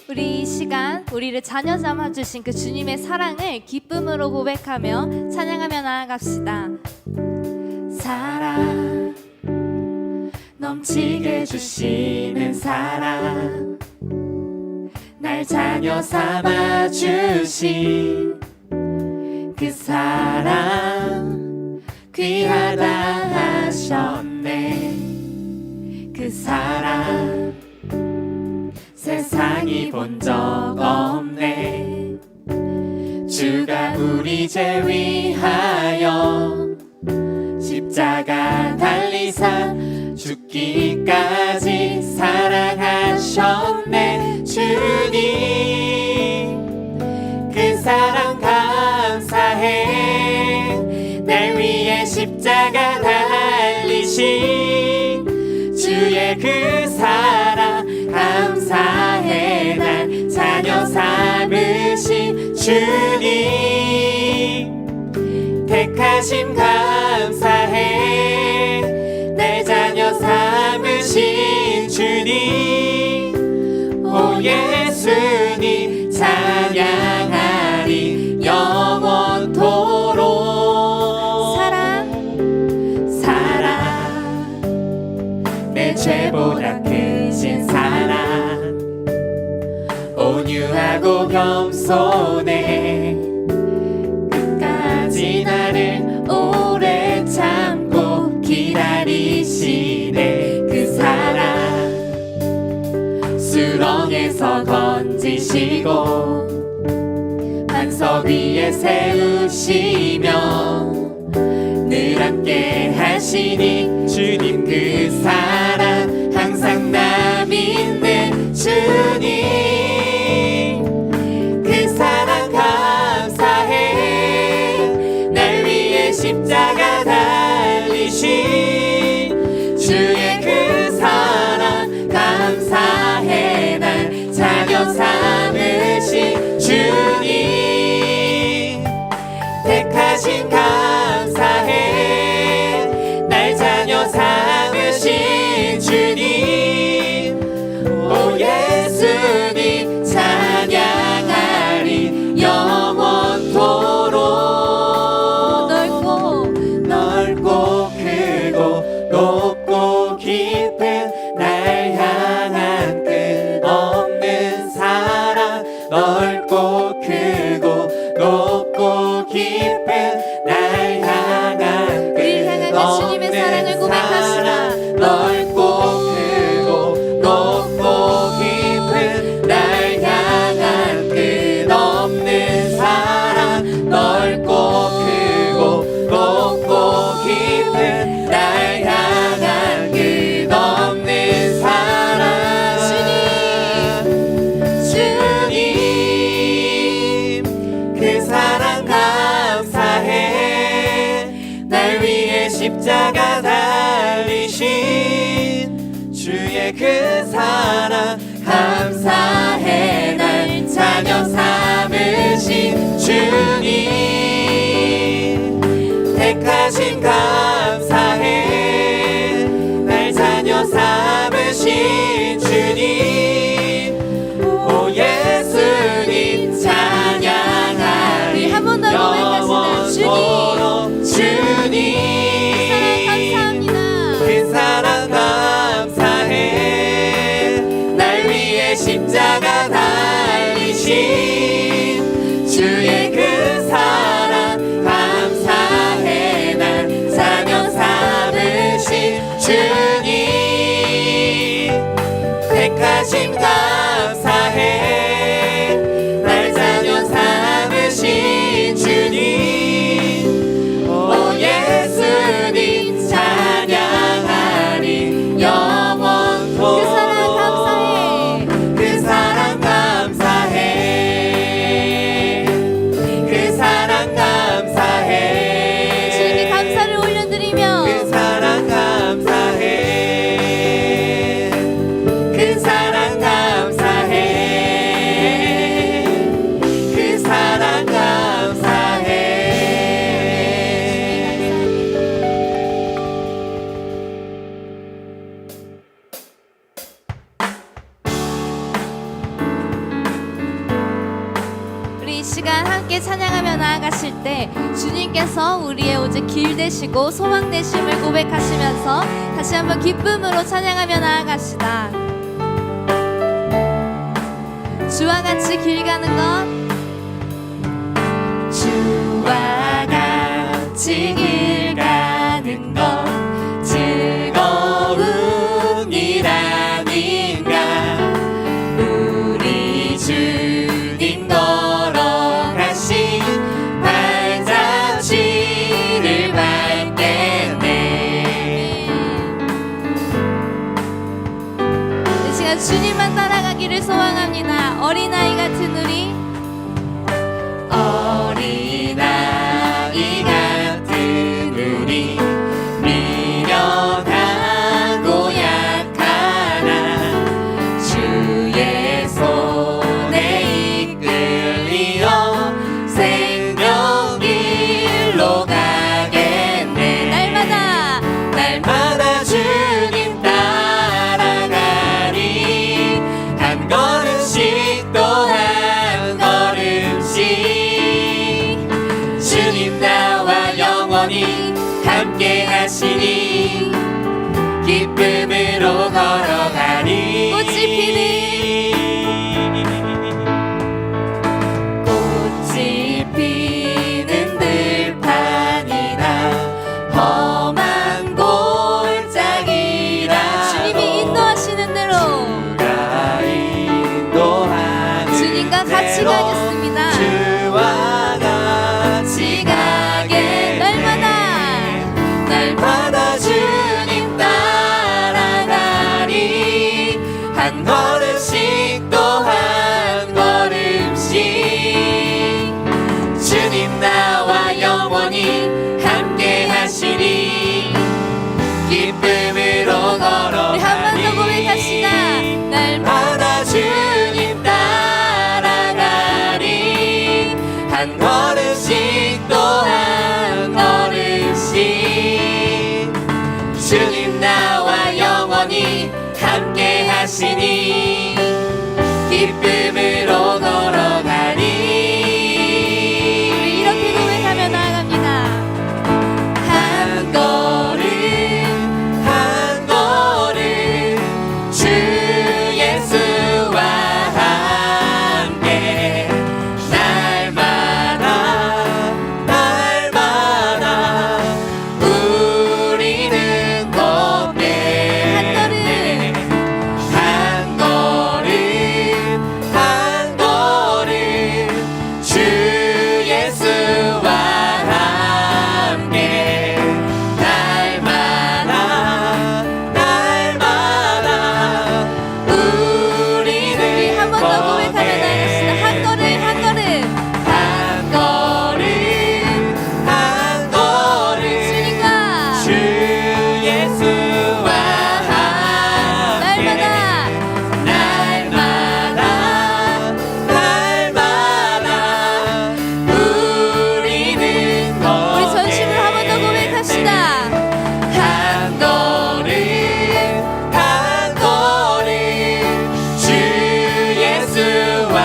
우리 이 시간 우리를 자녀 삼아주신 그 주님의 사랑을 기쁨으로 고백하며 찬양하며 나아갑시다. 사랑 넘치게 주시는 사랑, 날 자녀 삼아주신 그 사랑 귀하다 하셨네. 그 사랑 세상이 본 적 없네. 주가 우리 죄 위하여 십자가 달리사 죽기까지 사랑하셨네. 주님 그 사랑 감사해. 날 위해 십자가 달리신 주의 그 사랑 감사해. 날 자녀 삼으신 주님 택하심 감사해. 날 자녀 삼으신 주님, 오 예수님 찬양하리 영원토록. 사랑 내 죄보다 크신 사랑, 온유하고 겸손해. 끝까지 나를 오래 참고 기다리시네. 그 사랑 수렁에서 건지시고 반석 위에 세우시며 늘 함께 하시니 주님 그 사랑 항상 나 믿는 주님. 그 사랑 감사해. 날 위해 십자가 달리신 주의 그 사랑 감사해. 날 자녀 삼으신 주님 택하신 감사해. 날 자녀 삼으신 주님, 오 예수님 찬양하리 영원토록. 넓고 크고 높고 깊은 날 향한 끝없는 사랑. 넓고 크고 높고 깊은 날 향한 주님의 사랑을 고백하시라. 넓고 크고 높고 깊은 날 향한 끝없는 사랑. 넓고 크고 높고 깊은 날 향한 끝없는 사랑. 주님 그 사랑 감사해. 날 위해 십자가 달리신 주의 그 사랑 감사해. 날 자녀 삼으신 주님 택하심 감사해. 날 자녀 삼으신 주님, 오 예수님 찬양하리 한 번 더 고백하시다. 주님 그 사랑 감사해. 날 위해 십자가 달리신 주의 그 사랑 감사해. 날 자녀 삼으신 주님 택하심 감사해. 날 자녀 삼으신 주님, 오 예수님 찬양하리 영원토록. 그 사랑 감사해. 그 사랑 감사해. 그 사랑 감사해. 주님께 감사를 올려드리며 그 사랑 감사해. 그 사랑 감사해. 시간 함께 찬양하며 나아가실 때 주님께서 우리의 오직 길 되시고 소망 되심을 고백하시면서 다시 한번 기쁨으로 찬양하며 나아갑시다. 주와 같이 길 가는 것, 주와 같이 길 가는 것 즐거운 일 아닌가. 우리 주님 걸어가신 발자취를 밟겠네. 이 시간 주님만 따라가기를 소망합니다. 어린아이 같은 우리, 어린아이 같은 우리, 미련하고 약하나 주의 손에 이끌리어 생명길로 가겠네. 날마다 주님 따라가리. 한 걸음씩 또 한 걸음씩 주님 나와 영원히 함께 하시니 기쁨으로 걸어가리. 꽃이 피는 들판이나 험한 골짜기라 주님이 인도하시는 대로 주님과 같이 가겠습니다. 주와 같이 가게 날마다 주님 따라가리. 한 걸음씩 또 한 걸음씩 주님 나와 영원히 함께 하시니 기쁨으로 우리 한 번 더 고백합시다. 걸어가리. 날마다 주님 따라가리. 한 걸음씩 또 한 걸음씩 주님 나와 영원히 함께 하시니 기쁨으로 걸어가리. 우리 이렇게 고백하며 나아갑니다. 한 걸음 한 걸음 주 예수와 함께 날마다 우리는 걷겠네. 한 걸음 한 걸음 주 예수와 함께 날마다 우리는 한 번 더 고백하며 나아갑시다. 한 걸음 한 걸음 한 걸음 한 걸음 주님과 주 예수와 함께 날마다 우리는 우리 전심으로 한 번 더 고백합시다. 한 걸음 한 걸음 주 예수와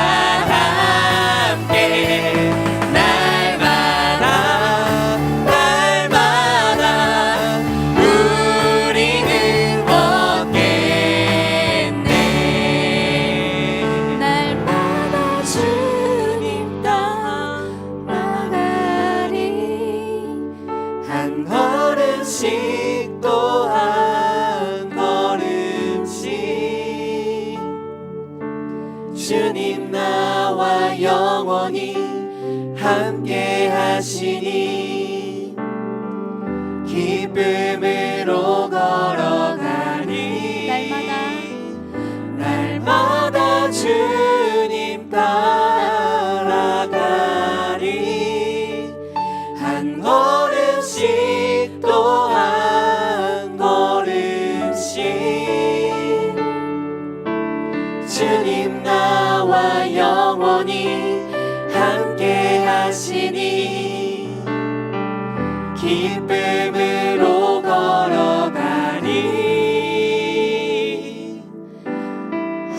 함께 날마다 우리는 걷겠네. 날마다 주님 따라가리. 한 걸음씩 또 한 걸음씩 주님 나와 영원히 함께 하시니 기쁨으로 걸어가니. 날마다 주님 따라가리. 한 걸음씩 또 한 걸음씩 주님 나와 영원히 함께 하시니 기쁨으로 걸어가리.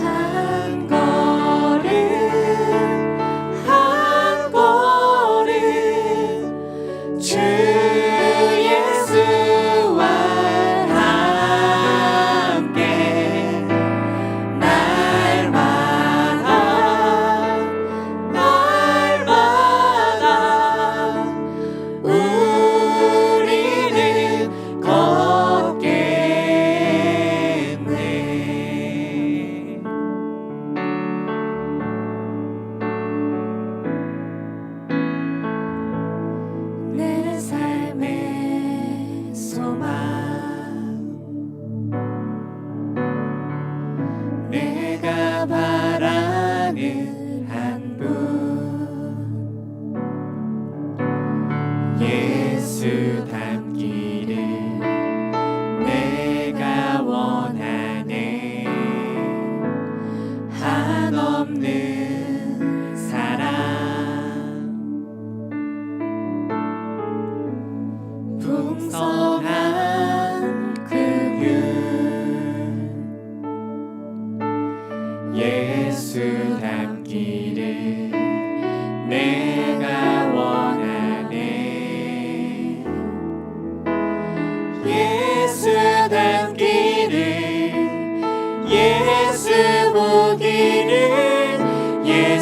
한 걸음 한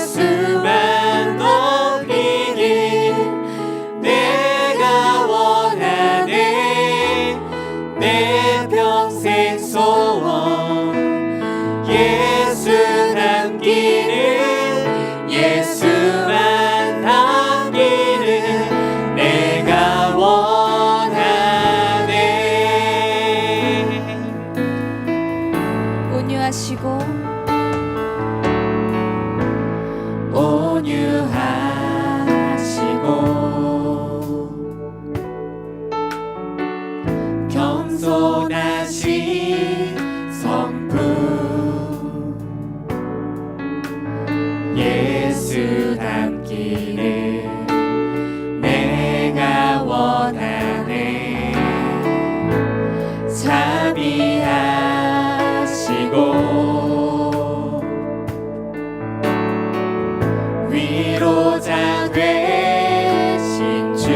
예수만 높이길 내가 원하네. 내 평생 소원 예수 담기를, 예수만 담기를 내가 원하네. 온유하시고 온유하시고 겸손하신 성품 예수 닮기를 내가 원하네. 자비하시고 위로자 되신 주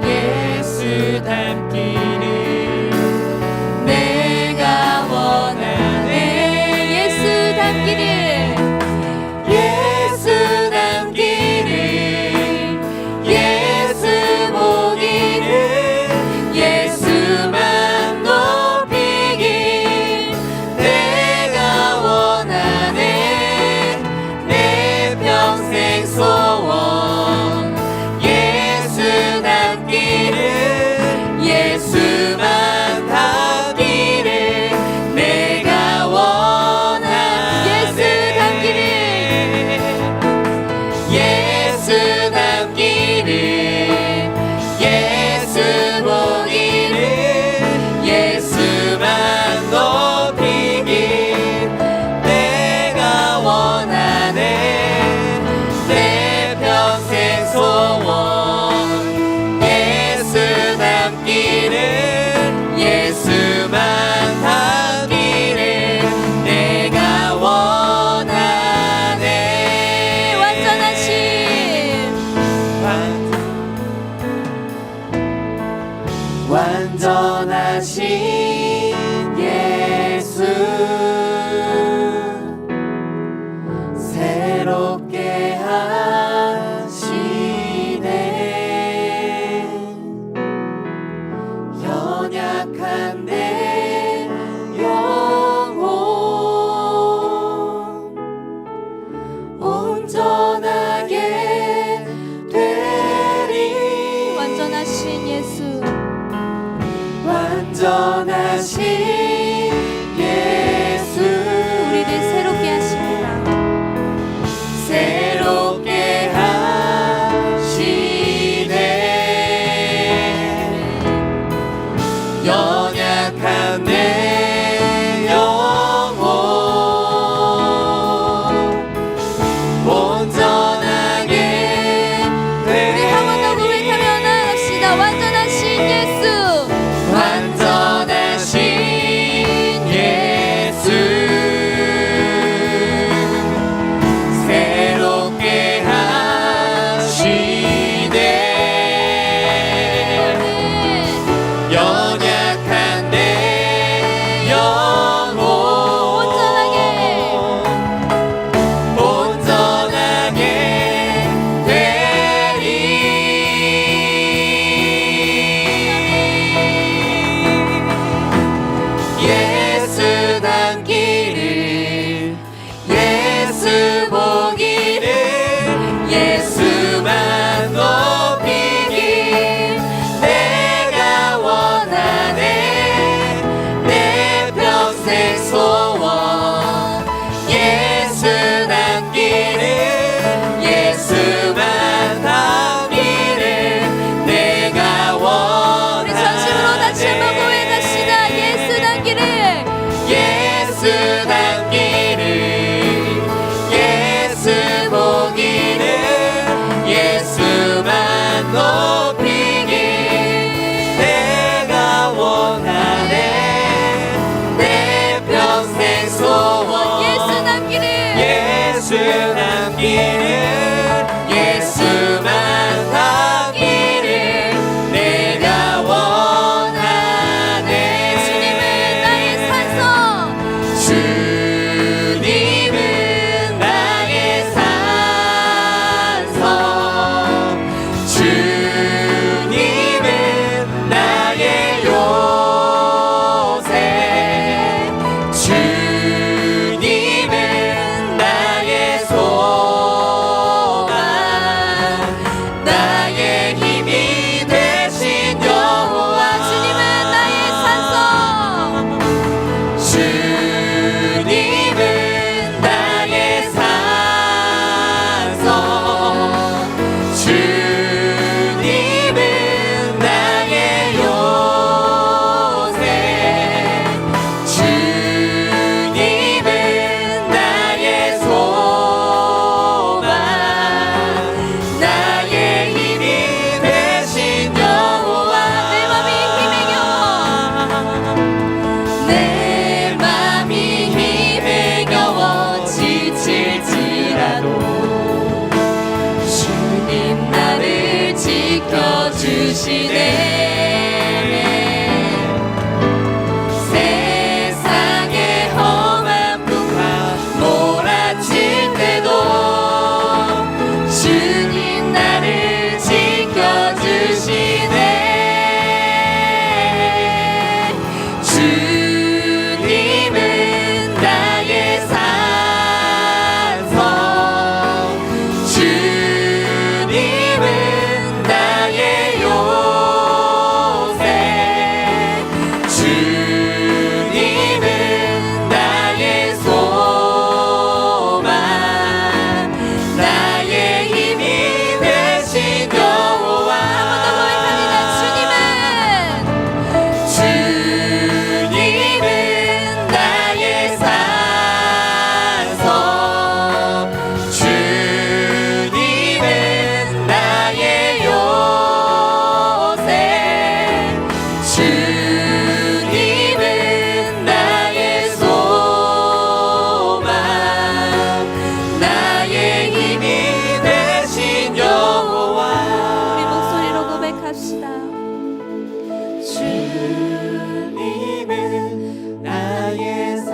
예수 닮기를 내가 원하네. 예수 담기를, 예수 닮기를, 예수 보기를, 예수만 높이길 내가 원하네. 내 평생 소원 예수 닮기를, 예수만 닮기를 내가 원하네. 예수 담기를, 예수 닮기를, 예수 보기를, 예수만 높이길 내가 원하네. 내 평생 소원 예수 닮기를, 예수만 닮기를 내가 원하네. 완전하신 완전하신 예수 새롭게 하시네. 연약한 내 영혼 온전하게 되리. 완전하신 예수, 완전하신 예수 우리를 새롭게 하십니다. 새롭게 하시네. 연약한 내 영혼 온전하게 우리 한 번 더 고백하며 나아갑시다. 완전하신 예수, 완전하신 예수 새롭게 하시네. 연약한 세상의 험한 풍파 몰아칠 때도 주님 나를 지켜주시네. 주님은 나의 산성, 주님은 나의 요새, 주님은 나의 소망, 나의 힘이 되신 여호와. 주님은 나의 산성, 주님은 나의 요새, 주님은 나의 소망, 나의 힘이 되신 여호와. 우리 목소리로 고백합시다. 주님은 나의 산성,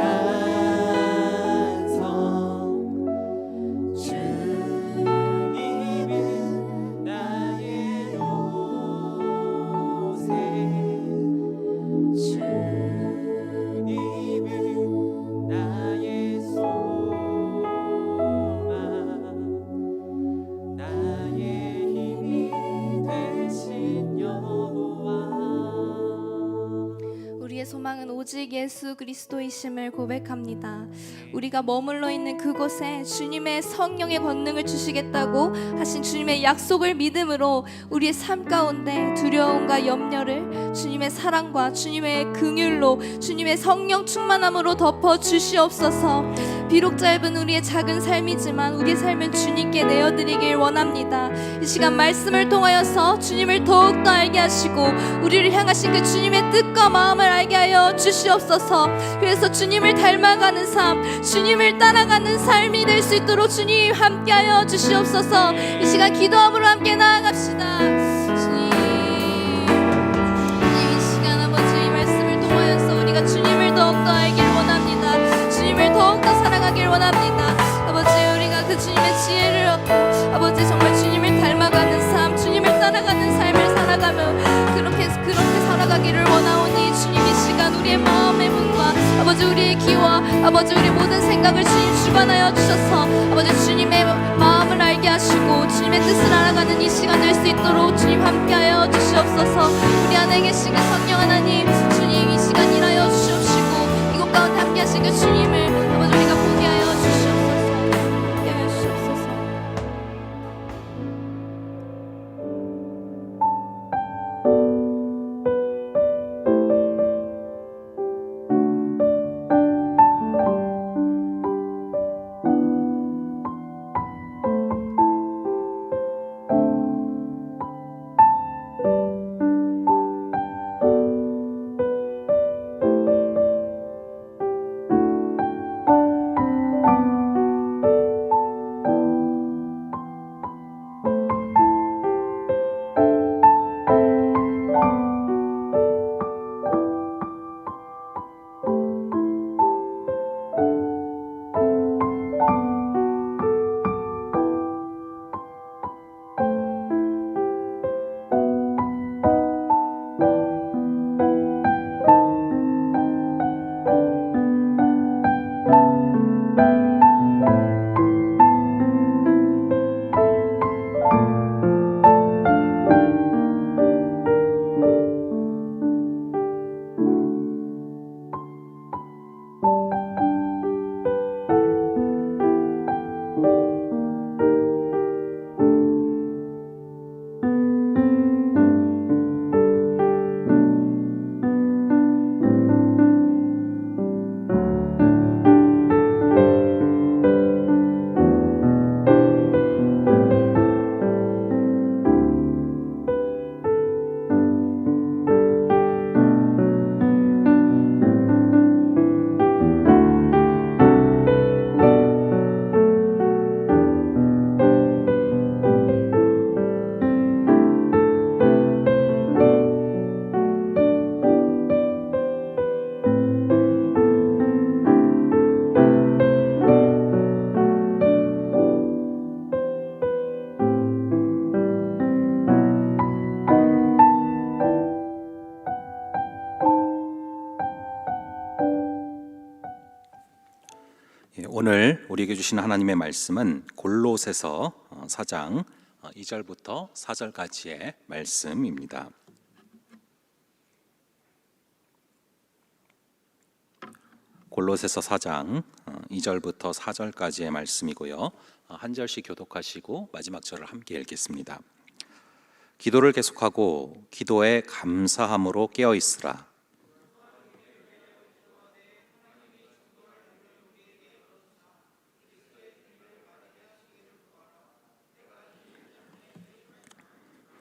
주님은 나의 요새, 주님은 나의 소망, 나의 힘이 되신 여호와. 우리의 소망은 오직 예수 그리스도이심을 고백합니다. 우리가 머물러 있는 그곳에 주님의 성령의 권능을 주시겠다고 하신 주님의 약속을 믿음으로 우리의 삶 가운데 두려움과 염려를 주님의 사랑과 주님의 긍휼로 주님의 성령 충만함으로 덮어 주시옵소서. 비록 짧은 우리의 작은 삶이지만 우리의 삶은 주님께 내어드리길 원합니다. 이 시간 말씀을 통하여서 주님을 더욱더 알게 하시고 우리를 향하신 그 주님의 뜻과 마음을 알게 하여 주시옵소서. 그래서 주님을 닮아가는 삶, 주님을 따라가는 삶이 될 수 있도록 주님 함께하여 주시옵소서. 이 시간 기도함으로 함께 나아갑시다. 주님, 이 시간 아버지 이 말씀을 통하여서 우리가 주님을 더욱더 알길 원합니다. 주님을 더욱더 사랑하길 원합니다. 아버지 우리가 그 주님의 지혜를 얻고 아버지 정말 주님을 닮아가는 삶, 주님을 따라가는 삶을 살아가며 그렇게 살아가기를 원하오니 주님 이 시간 우리의 마음의 문과 아버지 우리의 귀와 아버지 우리 모든 생각을 주님 주관하여 주셔서 아버지 주님의 마음을 알게 하시고 주님의 뜻을 알아가는 이 시간 될 수 있도록 주님 함께하여 주시옵소서. 우리 안에 계신 그 성령 하나님 주님 이 시간 일하여 주시옵시고 이곳 가운데 함께 하신 그 주님을 아버지 우리가 보게 하여 주시옵소서. 보게 하여 주시옵소서. 오늘 우리에게 주신 하나님의 말씀은 골로새서 4장 2절부터 4절까지의 말씀입니다. 골로새서 4장 2절부터 4절까지의 말씀이고요. 한 절씩 교독하시고 마지막 절을 함께 읽겠습니다. 기도를 계속하고 기도에 감사함으로 깨어 있으라.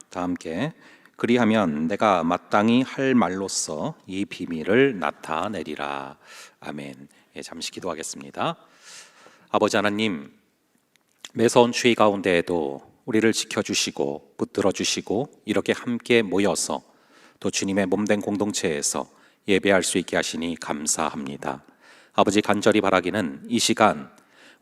다 함께 그리하면 내가 마땅히 할 말로써 이 비밀을 나타내리라. 아멘. 잠시 기도하겠습니다. 아버지 하나님, 매서운 추위 가운데에도 우리를 지켜주시고 붙들어 주시고 이렇게 함께 모여서 또 주님의 몸된 공동체에서 예배할 수 있게 하시니 감사합니다. 아버지, 간절히 바라기는 이 시간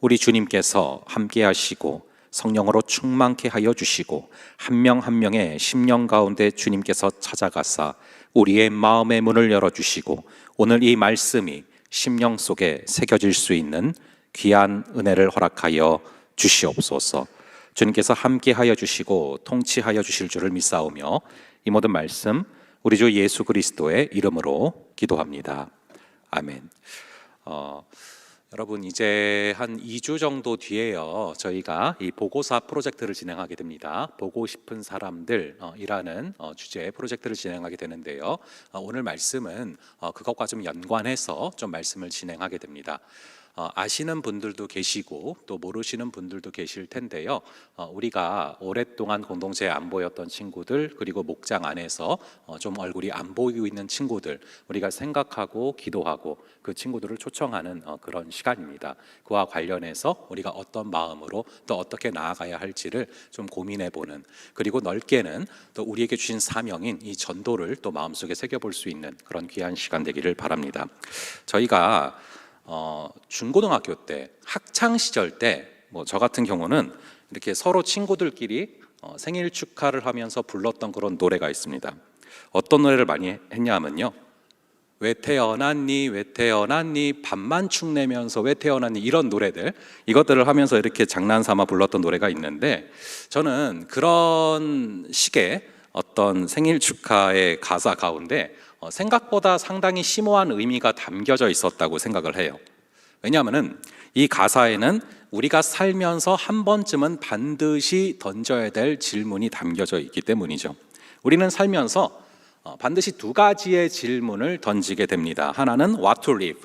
우리 주님께서 함께 하시고 성령으로 충만케 하여 주시고 한 명 한 명의 심령 가운데 주님께서 찾아가사 우리의 마음의 문을 열어주시고 오늘 이 말씀이 심령 속에 새겨질 수 있는 귀한 은혜를 허락하여 주시옵소서. 주님께서 함께 하여 주시고 통치하여 주실 줄을 믿사오며 이 모든 말씀 우리 주 예수 그리스도의 이름으로 기도합니다. 아멘. 여러분, 이제 한 2주 정도 뒤에요, 저희가 이 보고사 프로젝트를 진행하게 됩니다. 보고 싶은 사람들이라는 주제의 프로젝트를 진행하게 되는데요. 오늘 말씀은 그것과 좀 연관해서 좀 말씀을 진행하게 됩니다. 아시는 분들도 계시고 또 모르시는 분들도 계실 텐데요. 우리가 오랫동안 공동체에 안 보였던 친구들, 그리고 목장 안에서 좀 얼굴이 안 보이고 있는 친구들, 우리가 생각하고 기도하고 그 친구들을 초청하는 그런 시간입니다. 그와 관련해서 우리가 어떤 마음으로 또 어떻게 나아가야 할지를 좀 고민해보는, 그리고 넓게는 또 우리에게 주신 사명인 이 전도를 또 마음속에 새겨볼 수 있는 그런 귀한 시간 되기를 바랍니다. 저희가 중고등학교 때 학창 시절 때 저 같은 경우는 이렇게 서로 친구들끼리 생일 축하를 하면서 불렀던 그런 노래가 있습니다. 어떤 노래를 많이 했냐면요, 왜 태어났니 왜 태어났니 밥만 축내면서 왜 태어났니, 이런 노래들, 이것들을 하면서 이렇게 장난삼아 불렀던 노래가 있는데, 저는 그런 식의 어떤 생일 축하의 가사 가운데 생각보다 상당히 심오한 의미가 담겨져 있었다고 생각을 해요. 왜냐하면 이 가사에는 우리가 살면서 한 번쯤은 반드시 던져야 될 질문이 담겨져 있기 때문이죠. 우리는 살면서 반드시 두 가지의 질문을 던지게 됩니다. 하나는 what to live,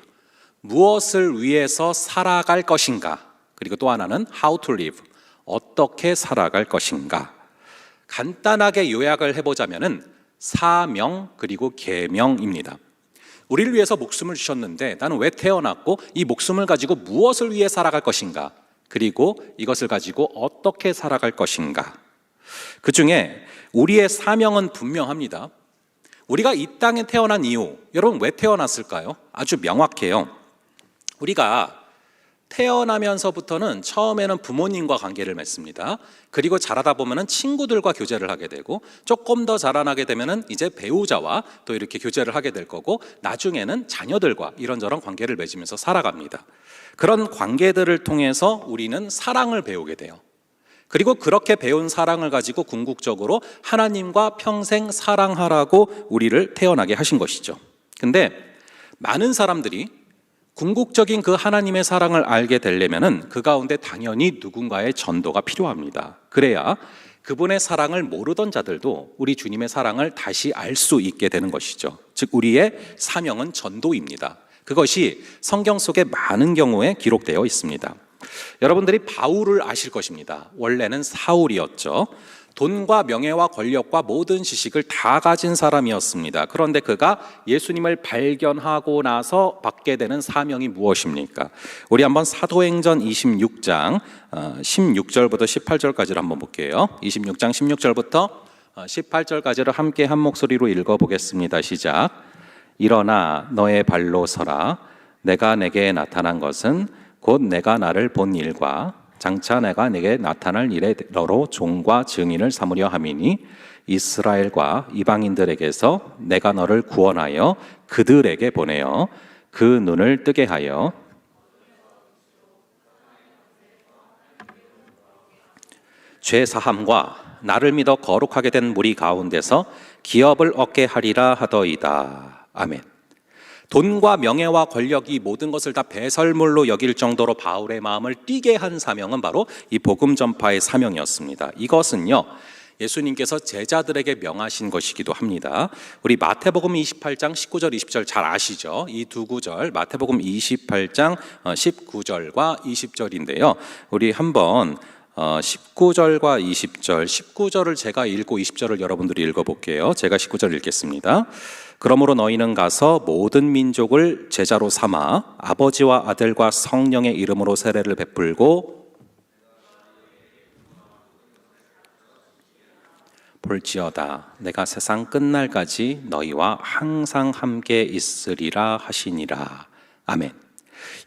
무엇을 위해서 살아갈 것인가, 그리고 또 하나는 how to live, 어떻게 살아갈 것인가. 간단하게 요약을 해보자면은 사명 그리고 계명입니다. 우리를 위해서 목숨을 주셨는데 나는 왜 태어났고 이 목숨을 가지고 무엇을 위해 살아갈 것인가, 그리고 이것을 가지고 어떻게 살아갈 것인가. 그 중에 우리의 사명은 분명합니다. 우리가 이 땅에 태어난 이유, 여러분 왜 태어났을까요? 아주 명확해요. 우리가 태어나면서부터는 처음에는 부모님과 관계를 맺습니다. 그리고 자라다 보면은 친구들과 교제를 하게 되고, 조금 더 자라나게 되면은 이제 배우자와 또 이렇게 교제를 하게 될 거고, 나중에는 자녀들과 이런저런 관계를 맺으면서 살아갑니다. 그런 관계들을 통해서 우리는 사랑을 배우게 돼요. 그리고 그렇게 배운 사랑을 가지고 궁극적으로 하나님과 평생 사랑하라고 우리를 태어나게 하신 것이죠. 근데 많은 사람들이 궁극적인 그 하나님의 사랑을 알게 되려면은 그 가운데 당연히 누군가의 전도가 필요합니다. 그래야 그분의 사랑을 모르던 자들도 우리 주님의 사랑을 다시 알 수 있게 되는 것이죠. 즉 우리의 사명은 전도입니다. 그것이 성경 속에 많은 경우에 기록되어 있습니다. 여러분들이 바울을 아실 것입니다. 원래는 사울이었죠. 돈과 명예와 권력과 모든 지식을 다 가진 사람이었습니다. 그런데 그가 예수님을 발견하고 나서 받게 되는 사명이 무엇입니까? 우리 한번 사도행전 26장 16절부터 18절까지를 한번 볼게요. 26장 16절부터 18절까지를 함께 한 목소리로 읽어보겠습니다. 시작. 일어나 너의 발로 서라. 내가 내게 나타난 것은 곧 내가 나를 본 일과 장차 내가 내게 나타날 일에 너로 종과 증인을 삼으려 함이니 이스라엘과 이방인들에게서 내가 너를 구원하여 그들에게 보내어 그 눈을 뜨게 하여 죄 사함과 나를 믿어 거룩하게 된 무리 가운데서 기업을 얻게 하리라 하더이다. 아멘. 돈과 명예와 권력이 모든 것을 다 배설물로 여길 정도로 바울의 마음을 뛰게 한 사명은 바로 이 복음 전파의 사명이었습니다. 이것은요, 예수님께서 제자들에게 명하신 것이기도 합니다. 우리 마태복음 28장 19절 20절 잘 아시죠? 이 두 구절 마태복음 28장 19절과 20절인데요. 우리 한번 19절과 20절, 19절을 제가 읽고 20절을 여러분들이 읽어볼게요. 제가 19절 읽겠습니다. 그러므로 너희는 가서 모든 민족을 제자로 삼아 아버지와 아들과 성령의 이름으로 세례를 베풀고 볼지어다 내가 세상 끝날까지 너희와 항상 함께 있으리라 하시니라. 아멘.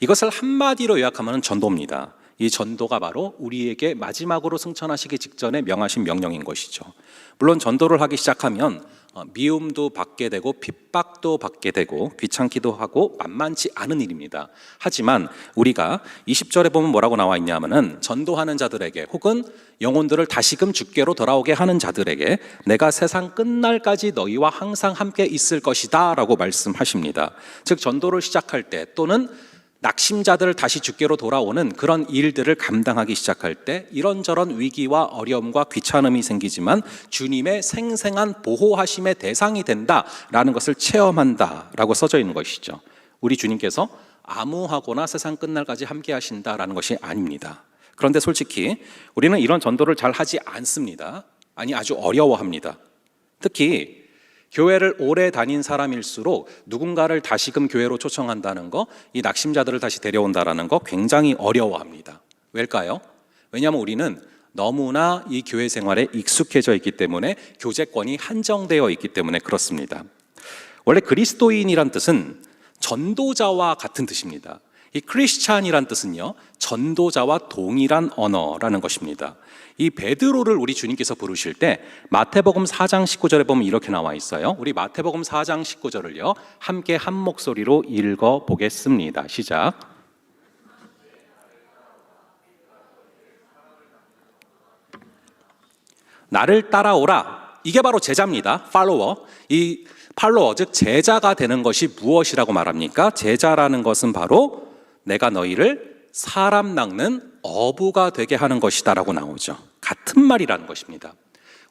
이것을 한마디로 요약하면 전도입니다. 이 전도가 바로 우리에게 마지막으로 승천하시기 직전에 명하신 명령인 것이죠. 물론 전도를 하기 시작하면 미움도 받게 되고 핍박도 받게 되고 귀찮기도 하고 만만치 않은 일입니다. 하지만 우리가 20절에 보면 뭐라고 나와 있냐면은 전도하는 자들에게 혹은 영혼들을 다시금 주께로 돌아오게 하는 자들에게 내가 세상 끝날까지 너희와 항상 함께 있을 것이다 라고 말씀하십니다. 즉 전도를 시작할 때 또는 낙심자들을 다시 주께로 돌아오는 그런 일들을 감당하기 시작할 때 이런저런 위기와 어려움과 귀찮음이 생기지만 주님의 생생한 보호하심의 대상이 된다라는 것을 체험한다라고 써져 있는 것이죠. 우리 주님께서 암무하거나 세상 끝날까지 함께 하신다라는 것이 아닙니다. 그런데 솔직히 우리는 이런 전도를 잘 하지 않습니다. 아니 아주 어려워합니다. 특히 교회를 오래 다닌 사람일수록 누군가를 다시금 교회로 초청한다는 거, 이 낙심자들을 다시 데려온다는 거 굉장히 어려워합니다. 왜일까요? 왜냐하면 우리는 너무나 이 교회 생활에 익숙해져 있기 때문에 교제권이 한정되어 있기 때문에 그렇습니다. 원래 그리스도인이란 뜻은 전도자와 같은 뜻입니다. 이 크리스찬이란 뜻은요, 전도자와 동일한 언어라는 것입니다. 이 베드로를 우리 주님께서 부르실 때 마태복음 4장 19절에 보면 이렇게 나와 있어요. 우리 마태복음 4장 19절을요 함께 한 목소리로 읽어 보겠습니다. 시작. 나를 따라오라. 이게 바로 제자입니다. 팔로워. 이 팔로워, 즉 제자가 되는 것이 무엇이라고 말합니까? 제자라는 것은 바로 내가 너희를 사람 낚는 어부가 되게 하는 것이다 라고 나오죠. 같은 말이라는 것입니다.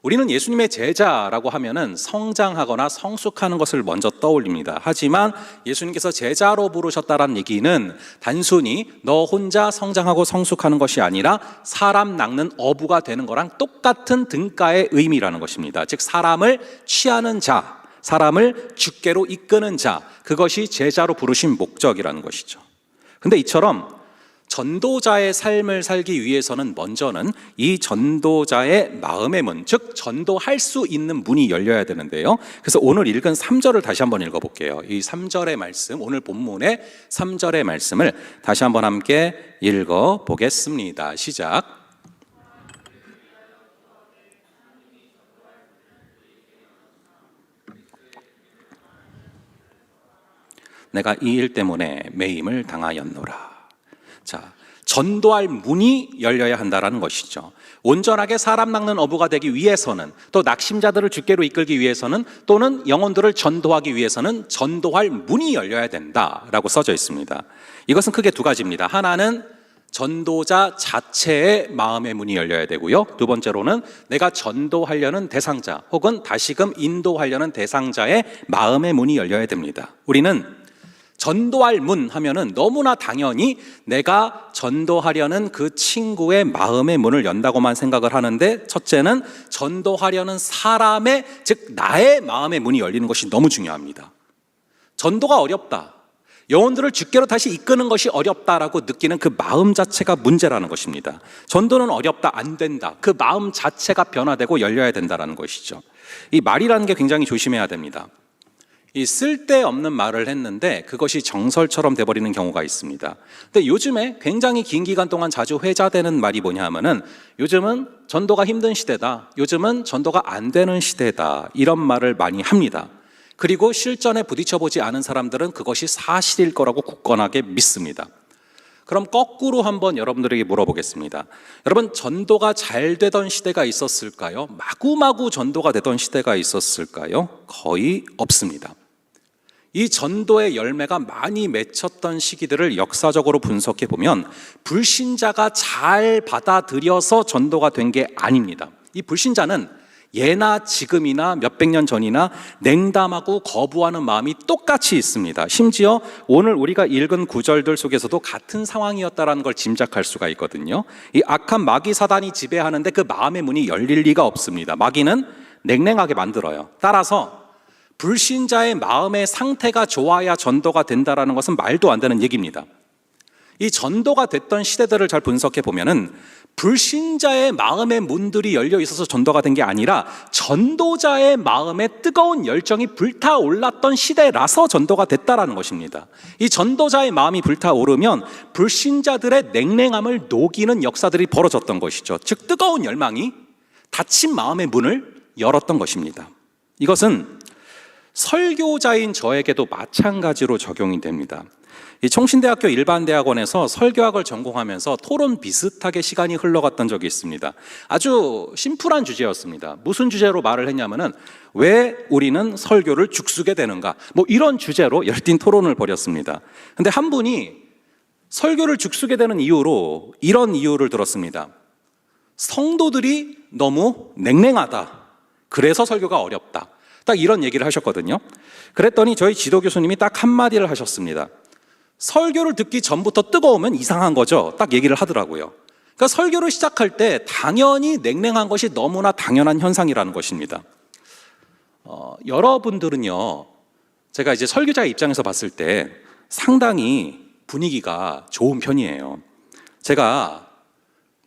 우리는 예수님의 제자라고 하면은 성장하거나 성숙하는 것을 먼저 떠올립니다. 하지만 예수님께서 제자로 부르셨다는 얘기는 단순히 너 혼자 성장하고 성숙하는 것이 아니라 사람 낚는 어부가 되는 거랑 똑같은 등가의 의미라는 것입니다. 즉 사람을 취하는 자, 사람을 주께로 이끄는 자, 그것이 제자로 부르신 목적이라는 것이죠. 근데 이처럼 전도자의 삶을 살기 위해서는 먼저는 이 전도자의 마음의 문, 즉 전도할 수 있는 문이 열려야 되는데요. 그래서 오늘 읽은 3절을 다시 한번 읽어볼게요. 이 3절의 말씀, 오늘 본문의 3절의 말씀을 다시 한번 함께 읽어보겠습니다. 시작. 내가 이 일 때문에 매임을 당하였노라. 자, 전도할 문이 열려야 한다는 것이죠. 온전하게 사람 낚는 어부가 되기 위해서는, 또 낙심자들을 주께로 이끌기 위해서는, 또는 영혼들을 전도하기 위해서는 전도할 문이 열려야 된다라고 써져 있습니다. 이것은 크게 두 가지입니다. 하나는 전도자 자체의 마음의 문이 열려야 되고요. 두 번째로는 내가 전도하려는 대상자 혹은 다시금 인도하려는 대상자의 마음의 문이 열려야 됩니다. 우리는 전도할 문 하면은 너무나 당연히 내가 전도하려는 그 친구의 마음의 문을 연다고만 생각을 하는데, 첫째는 전도하려는 사람의, 즉 나의 마음의 문이 열리는 것이 너무 중요합니다. 전도가 어렵다, 영혼들을 주께로 다시 이끄는 것이 어렵다라고 느끼는 그 마음 자체가 문제라는 것입니다. 전도는 어렵다, 안 된다, 그 마음 자체가 변화되고 열려야 된다라는 것이죠. 이 말이라는 게 굉장히 조심해야 됩니다. 이 쓸데없는 말을 했는데 그것이 정설처럼 돼버리는 경우가 있습니다. 근데 요즘에 굉장히 긴 기간 동안 자주 회자되는 말이 뭐냐 하면은 요즘은 전도가 힘든 시대다, 요즘은 전도가 안 되는 시대다, 이런 말을 많이 합니다. 그리고 실전에 부딪혀보지 않은 사람들은 그것이 사실일 거라고 굳건하게 믿습니다. 그럼 거꾸로 한번 여러분들에게 물어보겠습니다. 여러분, 전도가 잘 되던 시대가 있었을까요? 마구마구 전도가 되던 시대가 있었을까요? 거의 없습니다. 이 전도의 열매가 많이 맺혔던 시기들을 역사적으로 분석해 보면 불신자가 잘 받아들여서 전도가 된 게 아닙니다. 이 불신자는 예나 지금이나 몇백 년 전이나 냉담하고 거부하는 마음이 똑같이 있습니다. 심지어 오늘 우리가 읽은 구절들 속에서도 같은 상황이었다는 걸 짐작할 수가 있거든요. 이 악한 마귀 사단이 지배하는데 그 마음의 문이 열릴 리가 없습니다. 마귀는 냉랭하게 만들어요. 따라서 불신자의 마음의 상태가 좋아야 전도가 된다는 것은 말도 안 되는 얘기입니다. 이 전도가 됐던 시대들을 잘 분석해 보면은 불신자의 마음의 문들이 열려 있어서 전도가 된 게 아니라 전도자의 마음에 뜨거운 열정이 불타올랐던 시대라서 전도가 됐다라는 것입니다. 이 전도자의 마음이 불타오르면 불신자들의 냉랭함을 녹이는 역사들이 벌어졌던 것이죠. 즉 뜨거운 열망이 닫힌 마음의 문을 열었던 것입니다. 이것은 설교자인 저에게도 마찬가지로 적용이 됩니다. 이 총신대학교 일반대학원에서 설교학을 전공하면서 토론 비슷하게 시간이 흘러갔던 적이 있습니다. 아주 심플한 주제였습니다. 무슨 주제로 말을 했냐면은 왜 우리는 설교를 죽쓰게 되는가? 뭐 이런 주제로 열띤 토론을 벌였습니다. 근데 한 분이 설교를 죽쓰게 되는 이유로 이런 이유를 들었습니다. 성도들이 너무 냉랭하다. 그래서 설교가 어렵다. 딱 이런 얘기를 하셨거든요. 그랬더니 저희 지도 교수님이 딱 한마디를 하셨습니다. 설교를 듣기 전부터 뜨거우면 이상한 거죠. 딱 얘기를 하더라고요. 그러니까 설교를 시작할 때 당연히 냉랭한 것이 너무나 당연한 현상이라는 것입니다. 여러분들은요, 제가 이제 설교자의 입장에서 봤을 때 상당히 분위기가 좋은 편이에요. 제가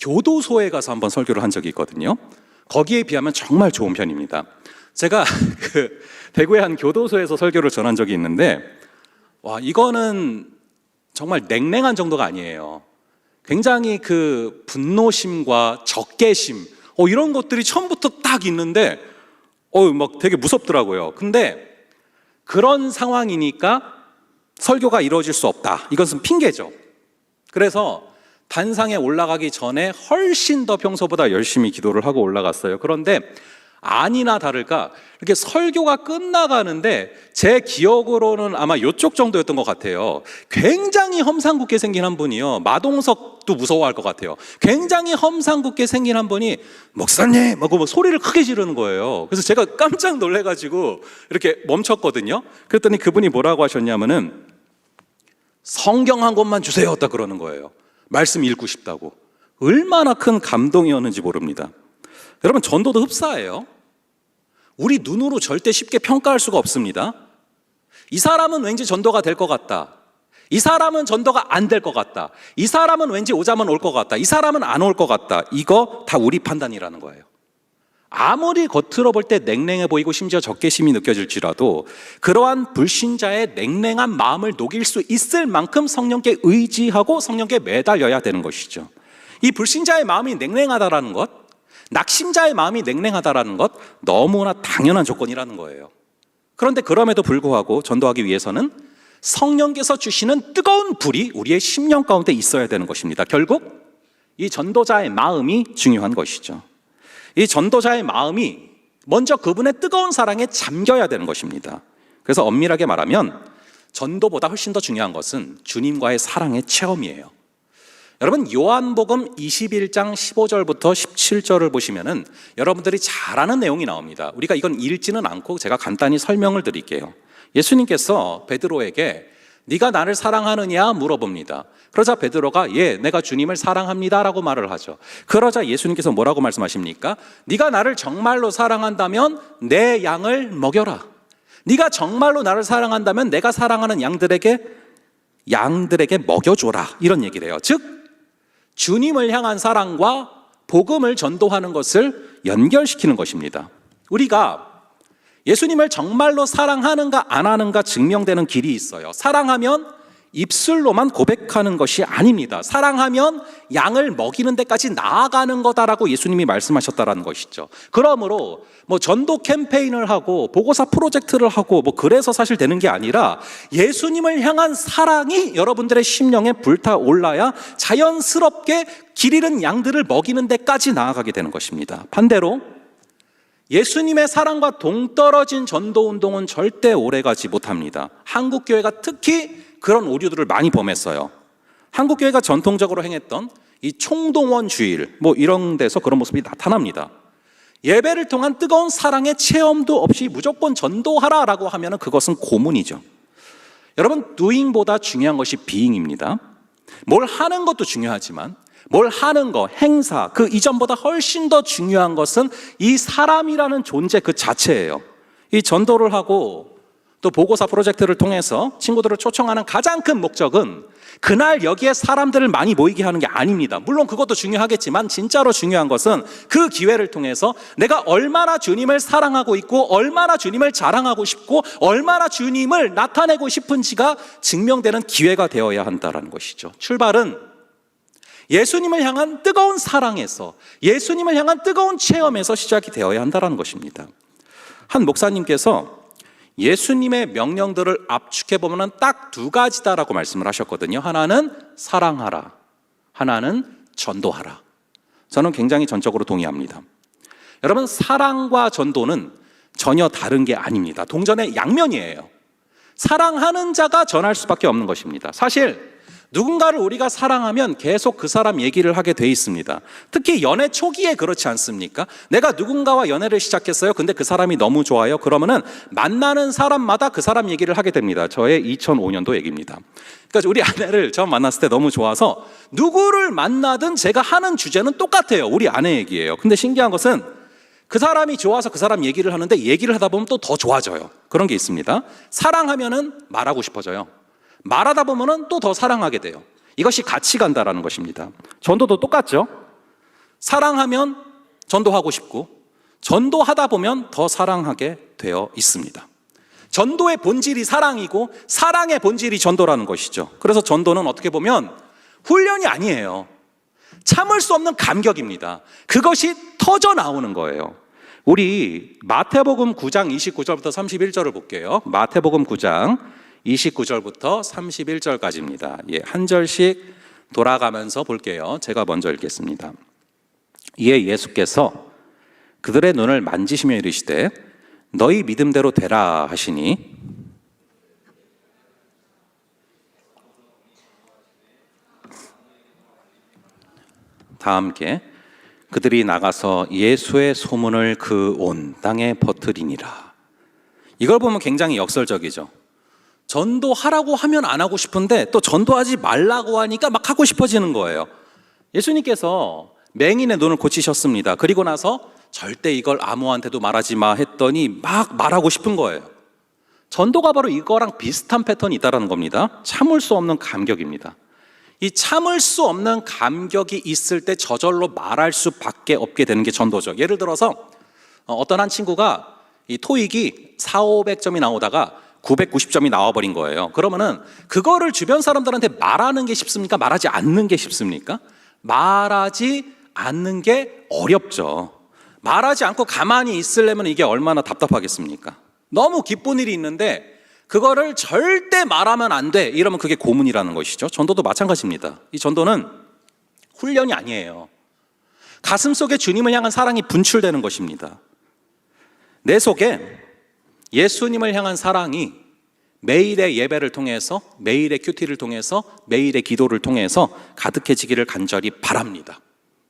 교도소에 가서 한번 설교를 한 적이 있거든요. 거기에 비하면 정말 좋은 편입니다. 제가 대구의 한 교도소에서 설교를 전한 적이 있는데, 와, 이거는 정말 냉랭한 정도가 아니에요. 굉장히 그 분노심과 적개심, 이런 것들이 처음부터 딱 있는데, 막 되게 무섭더라고요. 근데 그런 상황이니까 설교가 이루어질 수 없다. 이것은 핑계죠. 그래서 단상에 올라가기 전에 훨씬 더 평소보다 열심히 기도를 하고 올라갔어요. 그런데 아니나 다를까 이렇게 설교가 끝나가는데 제 기억으로는 아마 이쪽 정도였던 것 같아요. 굉장히 험상궂게 생긴 한 분이요, 마동석도 무서워할 것 같아요. 굉장히 험상궂게 생긴 한 분이 목사님 하고 뭐 소리를 크게 지르는 거예요. 그래서 제가 깜짝 놀래가지고 이렇게 멈췄거든요. 그랬더니 그분이 뭐라고 하셨냐면은 성경 한 권만 주세요 딱 그러는 거예요. 말씀 읽고 싶다고. 얼마나 큰 감동이었는지 모릅니다. 여러분, 전도도 흡사해요. 우리 눈으로 절대 쉽게 평가할 수가 없습니다. 이 사람은 왠지 전도가 될 것 같다. 이 사람은 전도가 안 될 것 같다. 이 사람은 왠지 오자면 올 것 같다. 이 사람은 안 올 것 같다. 이거 다 우리 판단이라는 거예요. 아무리 겉으로 볼 때 냉랭해 보이고 심지어 적개심이 느껴질지라도 그러한 불신자의 냉랭한 마음을 녹일 수 있을 만큼 성령께 의지하고 성령께 매달려야 되는 것이죠. 이 불신자의 마음이 냉랭하다라는 것, 낙심자의 마음이 냉랭하다라는 것, 너무나 당연한 조건이라는 거예요. 그런데 그럼에도 불구하고 전도하기 위해서는 성령께서 주시는 뜨거운 불이 우리의 심령 가운데 있어야 되는 것입니다. 결국 이 전도자의 마음이 중요한 것이죠. 이 전도자의 마음이 먼저 그분의 뜨거운 사랑에 잠겨야 되는 것입니다. 그래서 엄밀하게 말하면 전도보다 훨씬 더 중요한 것은 주님과의 사랑의 체험이에요. 여러분, 요한복음 21장 15절부터 17절을 보시면은 여러분들이 잘 아는 내용이 나옵니다. 우리가 이건 읽지는 않고 제가 간단히 설명을 드릴게요. 예수님께서 베드로에게 네가 나를 사랑하느냐 물어봅니다. 그러자 베드로가 예, 내가 주님을 사랑합니다 라고 말을 하죠. 그러자 예수님께서 뭐라고 말씀하십니까? 네가 나를 정말로 사랑한다면 내 양을 먹여라. 네가 정말로 나를 사랑한다면 내가 사랑하는 양들에게 먹여줘라, 이런 얘기를 해요. 즉 주님을 향한 사랑과 복음을 전도하는 것을 연결시키는 것입니다. 우리가 예수님을 정말로 사랑하는가 안 하는가 증명되는 길이 있어요. 사랑하면 입술로만 고백하는 것이 아닙니다. 사랑하면 양을 먹이는 데까지 나아가는 거다라고 예수님이 말씀하셨다라는 것이죠. 그러므로 뭐 전도 캠페인을 하고 보고사 프로젝트를 하고 뭐 그래서 사실 되는 게 아니라 예수님을 향한 사랑이 여러분들의 심령에 불타올라야 자연스럽게 길 잃은 양들을 먹이는 데까지 나아가게 되는 것입니다. 반대로 예수님의 사랑과 동떨어진 전도 운동은 절대 오래가지 못합니다. 한국 교회가 특히 그런 오류들을 많이 범했어요. 한국 교회가 전통적으로 행했던 이 총동원 주일 뭐 이런 데서 그런 모습이 나타납니다. 예배를 통한 뜨거운 사랑의 체험도 없이 무조건 전도하라라고 하면 그것은 고문이죠. 여러분, doing보다 중요한 것이 being입니다. 뭘 하는 것도 중요하지만 뭘 하는 거, 행사, 그 이전보다 훨씬 더 중요한 것은 이 사람이라는 존재 그 자체예요. 이 전도를 하고 또 보고사 프로젝트를 통해서 친구들을 초청하는 가장 큰 목적은 그날 여기에 사람들을 많이 모이게 하는 게 아닙니다. 물론 그것도 중요하겠지만 진짜로 중요한 것은 그 기회를 통해서 내가 얼마나 주님을 사랑하고 있고 얼마나 주님을 자랑하고 싶고 얼마나 주님을 나타내고 싶은지가 증명되는 기회가 되어야 한다는 것이죠. 출발은 예수님을 향한 뜨거운 사랑에서, 예수님을 향한 뜨거운 체험에서 시작이 되어야 한다는 것입니다. 한 목사님께서 예수님의 명령들을 압축해보면 딱 두 가지다라고 말씀을 하셨거든요. 하나는 사랑하라, 하나는 전도하라. 저는 굉장히 전적으로 동의합니다. 여러분, 사랑과 전도는 전혀 다른 게 아닙니다. 동전의 양면이에요. 사랑하는 자가 전할 수밖에 없는 것입니다. 사실 누군가를 우리가 사랑하면 계속 그 사람 얘기를 하게 돼 있습니다. 특히 연애 초기에 그렇지 않습니까? 내가 누군가와 연애를 시작했어요. 근데 그 사람이 너무 좋아요. 그러면은 만나는 사람마다 그 사람 얘기를 하게 됩니다. 저의 2005년도 얘기입니다. 그러니까 우리 아내를 처음 만났을 때 너무 좋아서 누구를 만나든 제가 하는 주제는 똑같아요. 우리 아내 얘기예요. 근데 신기한 것은 그 사람이 좋아서 그 사람 얘기를 하는데 얘기를 하다 보면 또 더 좋아져요. 그런 게 있습니다. 사랑하면은 말하고 싶어져요. 말하다 보면은 또 더 사랑하게 돼요. 이것이 같이 간다라는 것입니다. 전도도 똑같죠. 사랑하면 전도하고 싶고 전도하다 보면 더 사랑하게 되어 있습니다. 전도의 본질이 사랑이고 사랑의 본질이 전도라는 것이죠. 그래서 전도는 어떻게 보면 훈련이 아니에요. 참을 수 없는 감격입니다. 그것이 터져 나오는 거예요. 우리 마태복음 9장 29절부터 31절을 볼게요. 마태복음 9장 29절부터 31절까지입니다. 예, 한 절씩 돌아가면서 볼게요. 제가 먼저 읽겠습니다. 이에 예수께서 그들의 눈을 만지시며 이르시되 너희 믿음대로 되라 하시니 다 함께 그들이 나가서 예수의 소문을 그 온 땅에 퍼뜨리니라. 이걸 보면 굉장히 역설적이죠. 전도하라고 하면 안 하고 싶은데 또 전도하지 말라고 하니까 막 하고 싶어지는 거예요. 예수님께서 맹인의 눈을 고치셨습니다. 그리고 나서 절대 이걸 아무한테도 말하지 마 했더니 막 말하고 싶은 거예요. 전도가 바로 이거랑 비슷한 패턴이 있다는 겁니다. 참을 수 없는 감격입니다. 이 참을 수 없는 감격이 있을 때 저절로 말할 수밖에 없게 되는 게 전도죠. 예를 들어서 어떤 한 친구가 이 토익이 400~500점이 나오다가 990점이 나와버린 거예요. 그러면은 그거를 주변 사람들한테 말하는 게 쉽습니까? 말하지 않는 게 쉽습니까? 말하지 않는 게 어렵죠. 말하지 않고 가만히 있으려면 이게 얼마나 답답하겠습니까? 너무 기쁜 일이 있는데 그거를 절대 말하면 안 돼. 이러면 그게 고문이라는 것이죠. 전도도 마찬가지입니다. 이 전도는 훈련이 아니에요. 가슴 속에 주님을 향한 사랑이 분출되는 것입니다. 내 속에 예수님을 향한 사랑이 매일의 예배를 통해서, 매일의 큐티를 통해서, 매일의 기도를 통해서 가득해지기를 간절히 바랍니다.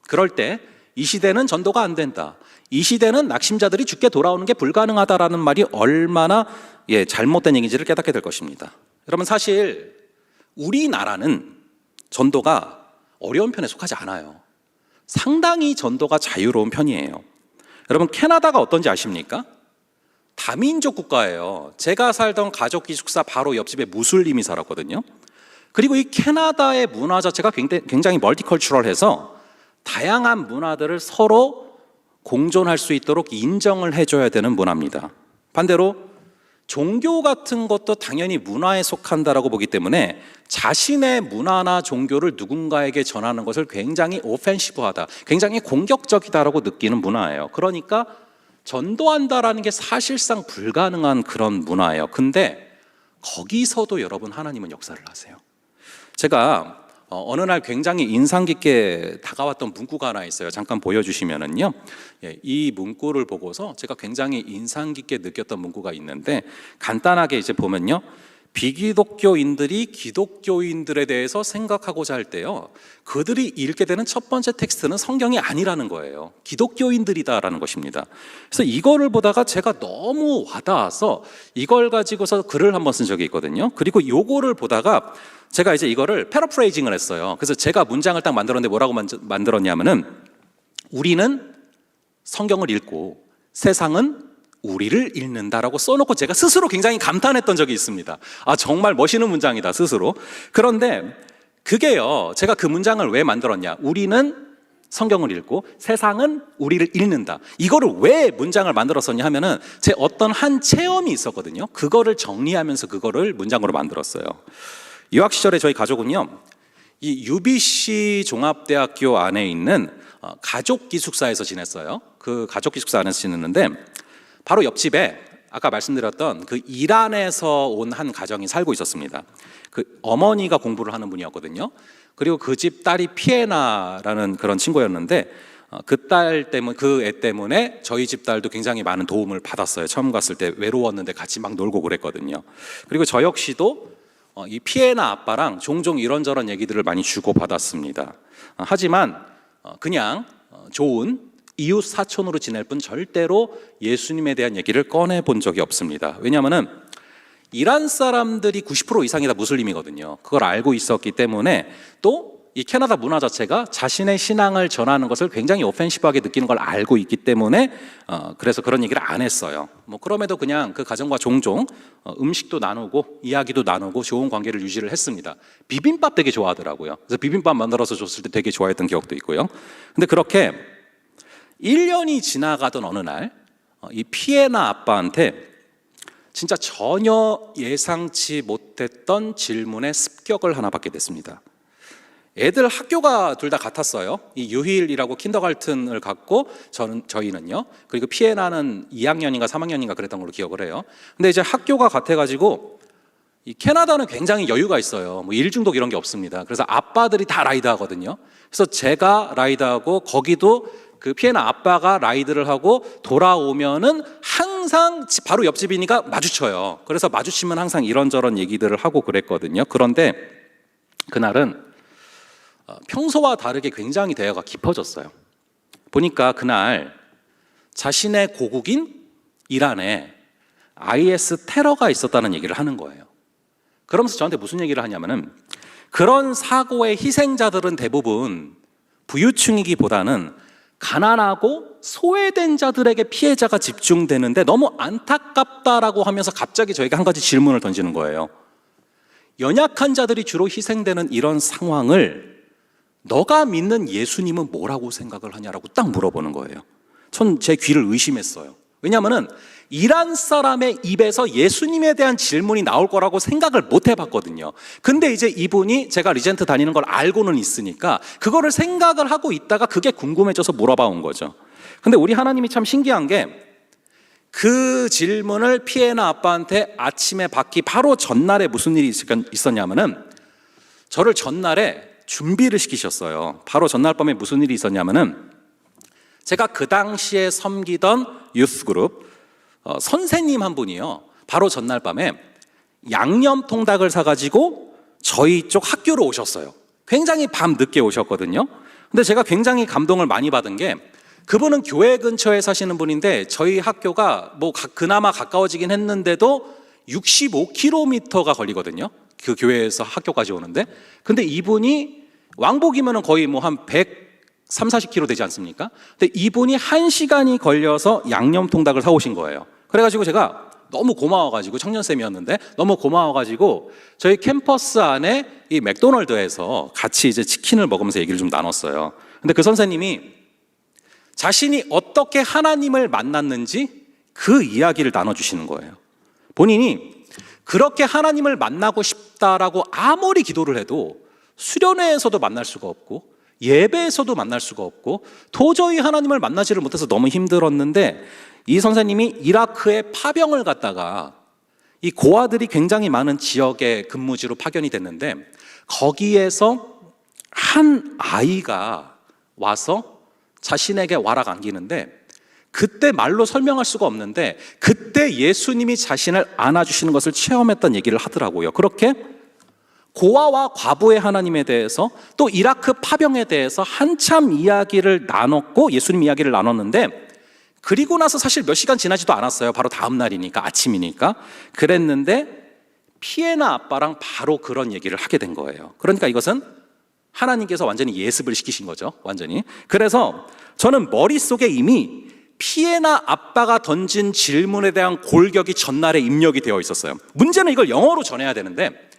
그럴 때 이 시대는 전도가 안 된다, 이 시대는 낙심자들이 죽게 돌아오는 게 불가능하다라는 말이 얼마나 잘못된 얘기인지를 깨닫게 될 것입니다. 여러분, 사실 우리나라는 전도가 어려운 편에 속하지 않아요. 상당히 전도가 자유로운 편이에요. 여러분, 캐나다가 어떤지 아십니까? 다민족 국가예요. 제가 살던 가족 기숙사 바로 옆집에 무슬림이 살았거든요. 그리고 이 캐나다의 문화 자체가 굉장히 멀티컬처럴해서 다양한 문화들을 서로 공존할 수 있도록 인정을 해줘야 되는 문화입니다. 반대로 종교 같은 것도 당연히 문화에 속한다라고 보기 때문에 자신의 문화나 종교를 누군가에게 전하는 것을 굉장히 오펜시브하다, 굉장히 공격적이다라고 느끼는 문화예요. 그러니까 전도한다라는 게 사실상 불가능한 그런 문화예요. 근데 거기서도 여러분 하나님은 역사를 하세요. 제가 어느 날 굉장히 인상 깊게 다가왔던 문구가 하나 있어요. 잠깐 보여주시면은요, 이 문구를 보고서 제가 굉장히 인상 깊게 느꼈던 문구가 있는데, 간단하게 이제 보면요, 비기독교인들이 기독교인들에 대해서 생각하고자 할 때요, 그들이 읽게 되는 첫 번째 텍스트는 성경이 아니라는 거예요. 기독교인들이다라는 것입니다. 그래서 이거를 보다가 제가 너무 와닿아서 이걸 가지고서 글을 한번 쓴 적이 있거든요. 그리고 요거를 보다가 제가 이제 이거를 패러프레이징을 했어요. 그래서 제가 문장을 딱 만들었는데 뭐라고 만들었냐면은, 우리는 성경을 읽고 세상은 우리를 읽는다라고 써놓고 제가 스스로 굉장히 감탄했던 적이 있습니다. 아, 정말 멋있는 문장이다 스스로. 그런데 그게요, 제가 그 문장을 왜 만들었냐, 우리는 성경을 읽고 세상은 우리를 읽는다, 이거를 왜 문장을 만들었었냐 하면은 제 어떤 한 체험이 있었거든요. 그거를 정리하면서 그거를 문장으로 만들었어요. 유학 시절에 저희 가족은요, 이 UBC 종합대학교 안에 있는 가족 기숙사에서 지냈어요. 그 가족 기숙사 안에서 지냈는데, 바로 옆집에 아까 말씀드렸던 그 이란에서 온 한 가정이 살고 있었습니다. 그 어머니가 공부를 하는 분이었거든요. 그리고 그 집 딸이 피에나라는 그런 친구였는데, 그 딸 때문에, 그 애 때문에 저희 집 딸도 굉장히 많은 도움을 받았어요. 처음 갔을 때 외로웠는데 같이 막 놀고 그랬거든요. 그리고 저 역시도 이 피에나 아빠랑 종종 이런저런 얘기들을 많이 주고받았습니다. 하지만 그냥 좋은 이웃 사촌으로 지낼 뿐 절대로 예수님에 대한 얘기를 꺼내 본 적이 없습니다. 왜냐하면은 이란 사람들이 90% 이상이 다 무슬림이거든요. 그걸 알고 있었기 때문에, 또 이 캐나다 문화 자체가 자신의 신앙을 전하는 것을 굉장히 오펜시브하게 느끼는 걸 알고 있기 때문에 그래서 그런 얘기를 안 했어요. 뭐 그럼에도 그냥 그 가정과 종종 음식도 나누고 이야기도 나누고 좋은 관계를 유지를 했습니다. 비빔밥 되게 좋아하더라고요. 그래서 비빔밥 만들어서 줬을 때 되게 좋아했던 기억도 있고요. 근데 그렇게 1년이 지나가던 어느 날 이 피에나 아빠한테 진짜 전혀 예상치 못했던 질문의 습격을 하나 받게 됐습니다. 애들 학교가 둘 다 같았어요. 이 유힐이라고 킨더갈튼을 갖고 저희는요, 그리고 피에나는 2학년인가 3학년인가 그랬던 걸로 기억을 해요. 근데 이제 학교가 같아가지고, 이 캐나다는 굉장히 여유가 있어요. 뭐 일중독 이런 게 없습니다. 그래서 아빠들이 다 라이드 하거든요. 그래서 제가 라이드하고, 거기도 그 피에나 아빠가 라이드를 하고 돌아오면은 항상 바로 옆집이니까 마주쳐요. 그래서 마주치면 항상 이런저런 얘기들을 하고 그랬거든요. 그런데 그날은 평소와 다르게 굉장히 대화가 깊어졌어요. 보니까 그날 자신의 고국인 이란에 IS 테러가 있었다는 얘기를 하는 거예요. 그러면서 저한테 무슨 얘기를 하냐면은, 그런 사고의 희생자들은 대부분 부유층이기보다는 가난하고 소외된 자들에게 피해자가 집중되는데 너무 안타깝다라고 하면서 갑자기 저에게 한 가지 질문을 던지는 거예요. 연약한 자들이 주로 희생되는 이런 상황을 너가 믿는 예수님은 뭐라고 생각을 하냐라고 딱 물어보는 거예요. 전 제 귀를 의심했어요. 왜냐하면 이란 사람의 입에서 예수님에 대한 질문이 나올 거라고 생각을 못 해봤거든요. 근데 이제 이분이 제가 리젠트 다니는 걸 알고는 있으니까 그거를 생각을 하고 있다가 그게 궁금해져서 물어봐 온 거죠. 근데 우리 하나님이 참 신기한 게, 그 질문을 피에나 아빠한테 아침에 받기 바로 전날에 무슨 일이 있었냐면은, 저를 전날에 준비를 시키셨어요. 바로 전날 밤에 무슨 일이 있었냐면은, 제가 그 당시에 섬기던 유스그룹 선생님 한 분이요, 바로 전날 밤에 양념 통닭을 사가지고 저희 쪽 학교로 오셨어요. 굉장히 밤 늦게 오셨거든요. 근데 제가 굉장히 감동을 많이 받은 게, 그분은 교회 근처에 사시는 분인데 저희 학교가 뭐 그나마 가까워지긴 했는데도 65km가 걸리거든요. 그 교회에서 학교까지 오는데. 근데 이분이 왕복이면 거의 뭐 한 130-40km 되지 않습니까? 근데 이분이 1시간이 걸려서 양념통닭을 사오신 거예요. 그래가지고 제가 너무 고마워가지고, 청년쌤이었는데 너무 고마워가지고 저희 캠퍼스 안에 이 맥도날드에서 같이 이제 치킨을 먹으면서 얘기를 좀 나눴어요. 근데 그 선생님이 자신이 어떻게 하나님을 만났는지 그 이야기를 나눠주시는 거예요. 본인이 그렇게 하나님을 만나고 싶다라고 아무리 기도를 해도 수련회에서도 만날 수가 없고 예배에서도 만날 수가 없고 도저히 하나님을 만나지를 못해서 너무 힘들었는데, 이 선생님이 이라크에 파병을 갔다가 이 고아들이 굉장히 많은 지역에 근무지로 파견이 됐는데, 거기에서 한 아이가 와서 자신에게 와락 안기는데, 그때 말로 설명할 수가 없는데 그때 예수님이 자신을 안아주시는 것을 체험했던 얘기를 하더라고요. 그렇게 고아와 과부의 하나님에 대해서, 또 이라크 파병에 대해서 한참 이야기를 나눴고, 예수님 이야기를 나눴는데, 그리고 나서 사실 몇 시간 지나지도 않았어요. 바로 다음 날이니까, 아침이니까. 그랬는데 피에나 아빠랑 바로 그런 얘기를 하게 된 거예요. 그러니까 이것은 하나님께서 완전히 예습을 시키신 거죠. 완전히. 그래서 저는 머릿속에 이미 피에나 아빠가 던진 질문에 대한 골격이 전날에 입력이 되어 있었어요. 문제는 이걸 영어로 전해야 되는데,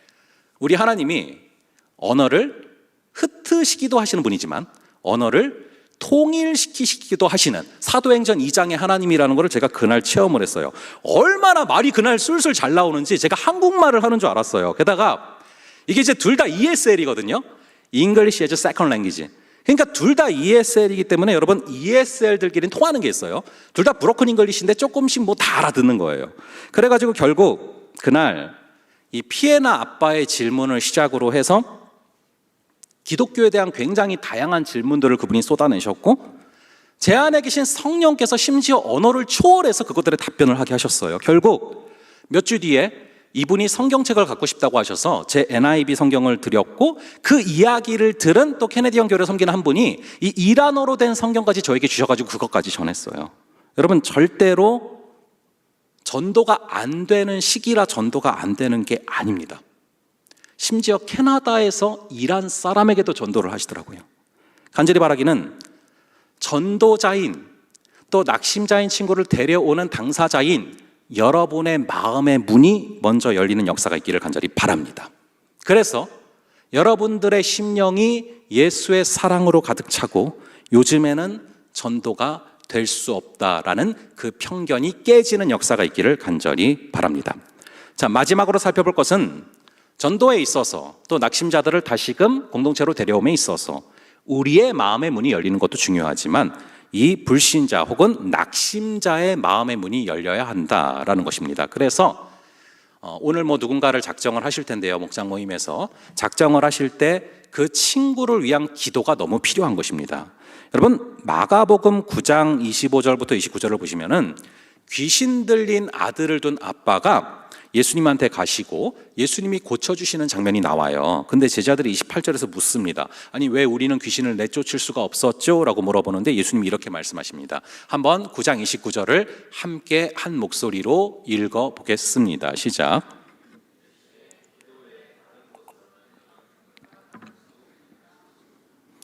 우리 하나님이 언어를 흩으시기도 하시는 분이지만 언어를 통일시키시기도 하시는 사도행전 2장의 하나님이라는 것을 제가 그날 체험을 했어요. 얼마나 말이 그날 술술 잘 나오는지 제가 한국말을 하는 줄 알았어요. 게다가 이게 이제 둘 다 ESL이거든요. English as a Second Language. 그러니까 둘 다 ESL이기 때문에 여러분, ESL들끼리는 통하는 게 있어요. 둘 다 브로큰 잉글리시인데 조금씩 뭐 다 알아듣는 거예요. 그래가지고 결국 그날 이 피에나 아빠의 질문을 시작으로 해서 기독교에 대한 굉장히 다양한 질문들을 그분이 쏟아내셨고, 제 안에 계신 성령께서 심지어 언어를 초월해서 그것들에 답변을 하게 하셨어요. 결국 몇 주 뒤에 이분이 성경책을 갖고 싶다고 하셔서 제 NIV 성경을 드렸고, 그 이야기를 들은 또 케네디언 교회를 섬기는 한 분이 이 이란어로 된 성경까지 저에게 주셔가지고 그것까지 전했어요. 여러분, 절대로 전도가 안 되는 시기라 전도가 안 되는 게 아닙니다. 심지어 캐나다에서 이란 사람에게도 전도를 하시더라고요. 간절히 바라기는 전도자인, 또 낙심자인 친구를 데려오는 당사자인 여러분의 마음의 문이 먼저 열리는 역사가 있기를 간절히 바랍니다. 그래서 여러분들의 심령이 예수의 사랑으로 가득 차고 요즘에는 전도가 될 수 없다라는 그 편견이 깨지는 역사가 있기를 간절히 바랍니다. 자, 마지막으로 살펴볼 것은 전도에 있어서, 또 낙심자들을 다시금 공동체로 데려옴에 있어서 우리의 마음의 문이 열리는 것도 중요하지만 이 불신자 혹은 낙심자의 마음의 문이 열려야 한다라는 것입니다. 그래서 오늘 뭐 누군가를 작정을 하실 텐데요, 목장 모임에서 작정을 하실 때 그 친구를 위한 기도가 너무 필요한 것입니다. 여러분, 마가복음 9장 25절부터 29절을 보시면은 귀신 들린 아들을 둔 아빠가 예수님한테 가시고 예수님이 고쳐주시는 장면이 나와요. 근데 제자들이 28절에서 묻습니다. 아니, 왜 우리는 귀신을 내쫓을 수가 없었죠? 라고 물어보는데 예수님이 이렇게 말씀하십니다. 한번 9장 29절을 함께 한 목소리로 읽어보겠습니다. 시작.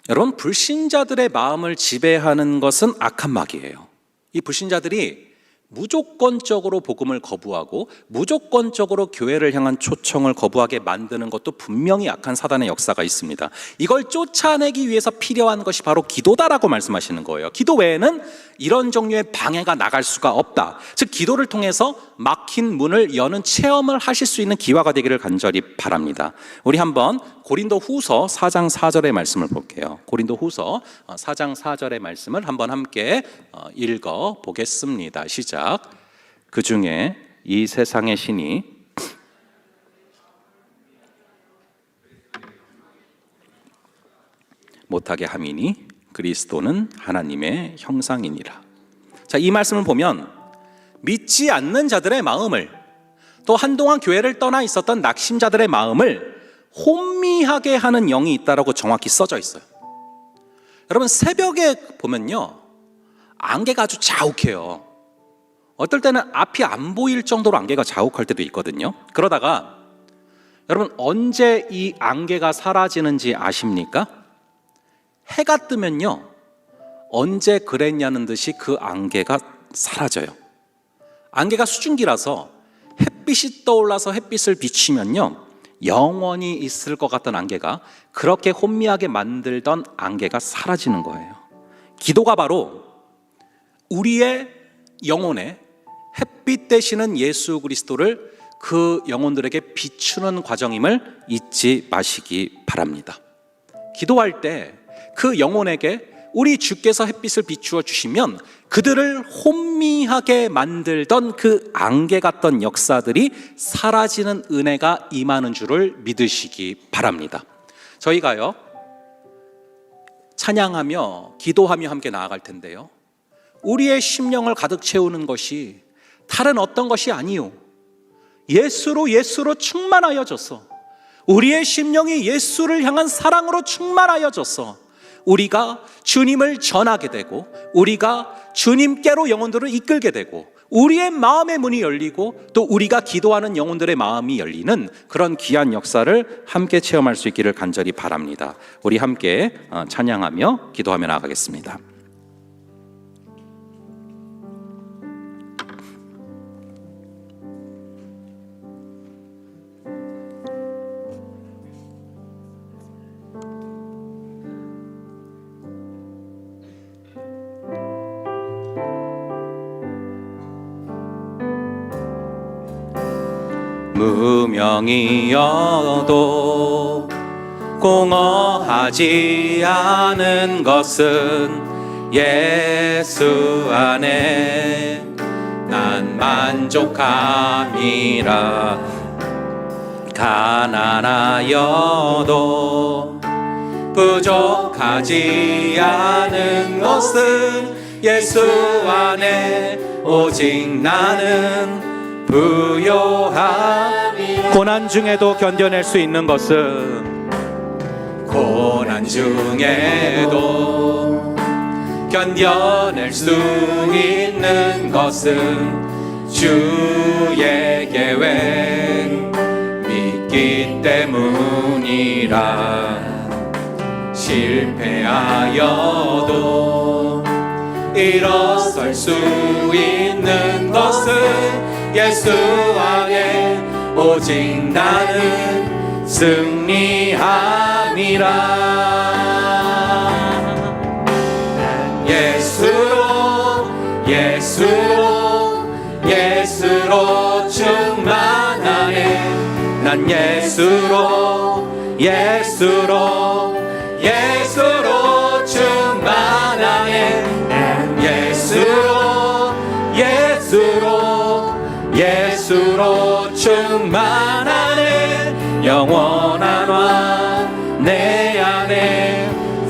여러분, 불신자들의 마음을 지배하는 것은 악한 마귀예요. 이 불신자들이 무조건적으로 복음을 거부하고 무조건적으로 교회를 향한 초청을 거부하게 만드는 것도 분명히 악한 사단의 역사가 있습니다. 이걸 쫓아내기 위해서 필요한 것이 바로 기도다라고 말씀하시는 거예요. 기도 외에는 이런 종류의 방해가 나갈 수가 없다. 즉, 기도를 통해서 막힌 문을 여는 체험을 하실 수 있는 기회가 되기를 간절히 바랍니다. 우리 한번 고린도 후서 4장 4절의 말씀을 볼게요. 고린도 후서 4장 4절의 말씀을 한번 함께 읽어 보겠습니다. 시작. 그 중에 이 세상의 신이 못하게 함이니 그리스도는 하나님의 형상이니라. 자, 이 말씀을 보면 믿지 않는 자들의 마음을, 또 한동안 교회를 떠나 있었던 낙심자들의 마음을 혼미하게 하는 영이 있다라고 정확히 써져 있어요. 여러분, 새벽에 보면요, 안개가 아주 자욱해요. 어떨 때는 앞이 안 보일 정도로 안개가 자욱할 때도 있거든요. 그러다가 여러분, 언제 이 안개가 사라지는지 아십니까? 해가 뜨면요, 언제 그랬냐는 듯이 그 안개가 사라져요. 안개가 수증기라서 햇빛이 떠올라서 햇빛을 비치면요, 영원히 있을 것 같던 안개가, 그렇게 혼미하게 만들던 안개가 사라지는 거예요. 기도가 바로 우리의 영혼에 햇빛 되시는 예수 그리스도를 그 영혼들에게 비추는 과정임을 잊지 마시기 바랍니다. 기도할 때 그 영혼에게 우리 주께서 햇빛을 비추어 주시면 그들을 혼미하게 만들던 그 안개 같던 역사들이 사라지는 은혜가 임하는 줄을 믿으시기 바랍니다. 저희가요, 찬양하며 기도하며 함께 나아갈 텐데요, 우리의 심령을 가득 채우는 것이 다른 어떤 것이 아니요, 예수로 충만하여져서, 우리의 심령이 예수를 향한 사랑으로 충만하여져서 우리가 주님을 전하게 되고, 우리가 주님께로 영혼들을 이끌게 되고, 우리의 마음의 문이 열리고 또 우리가 기도하는 영혼들의 마음이 열리는 그런 귀한 역사를 함께 체험할 수 있기를 간절히 바랍니다. 우리 함께 찬양하며 기도하며 나아가겠습니다. 무명이어도 공허하지 않은 것은 예수 안에 난 만족함이라. 가난하여도 부족하지 않은 것은 예수 안에 오직 나는 부요함이라. 고난 중에도 견뎌낼 수 있는 것은, 고난 중에도 견뎌낼 수 있는 것은 주의 계획 믿기 때문이라. 실패하여도 일어설 수 있는 것은 예수 안에 오직 나는 승리함이라. 예수로 충만하네. 난 예수로 충만하네. 난 예수로 충만하네. 영원한 왕 내 안에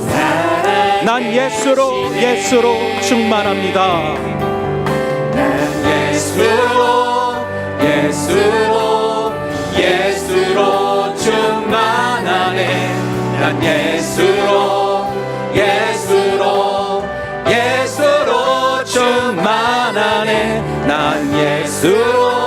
살아계시네. 난 예수로 충만합니다. 난 예수로 충만하네. 난 예수로 충만하네. 난 예수로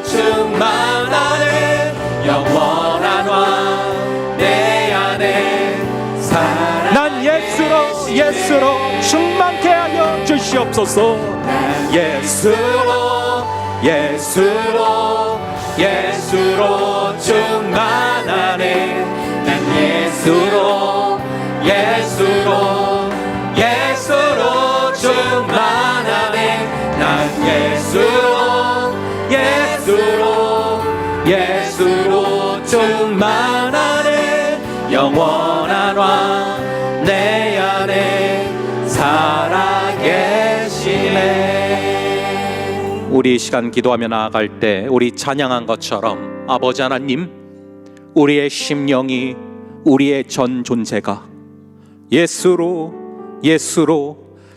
충만하네. 영원한 왕 내 안에 살아. 난 예수로 충만케 하여 주시옵소서. 예수로 충만하네. 난 예수로 충만하네. 난 예수로 충만하네. 영원한 왕 내 안에 살아계시네. 우리 이 시간 기도하며 나아갈 때 우리 찬양한 것처럼, 아버지 하나님, 우리의 심령이, 우리의 전 존재가 예수로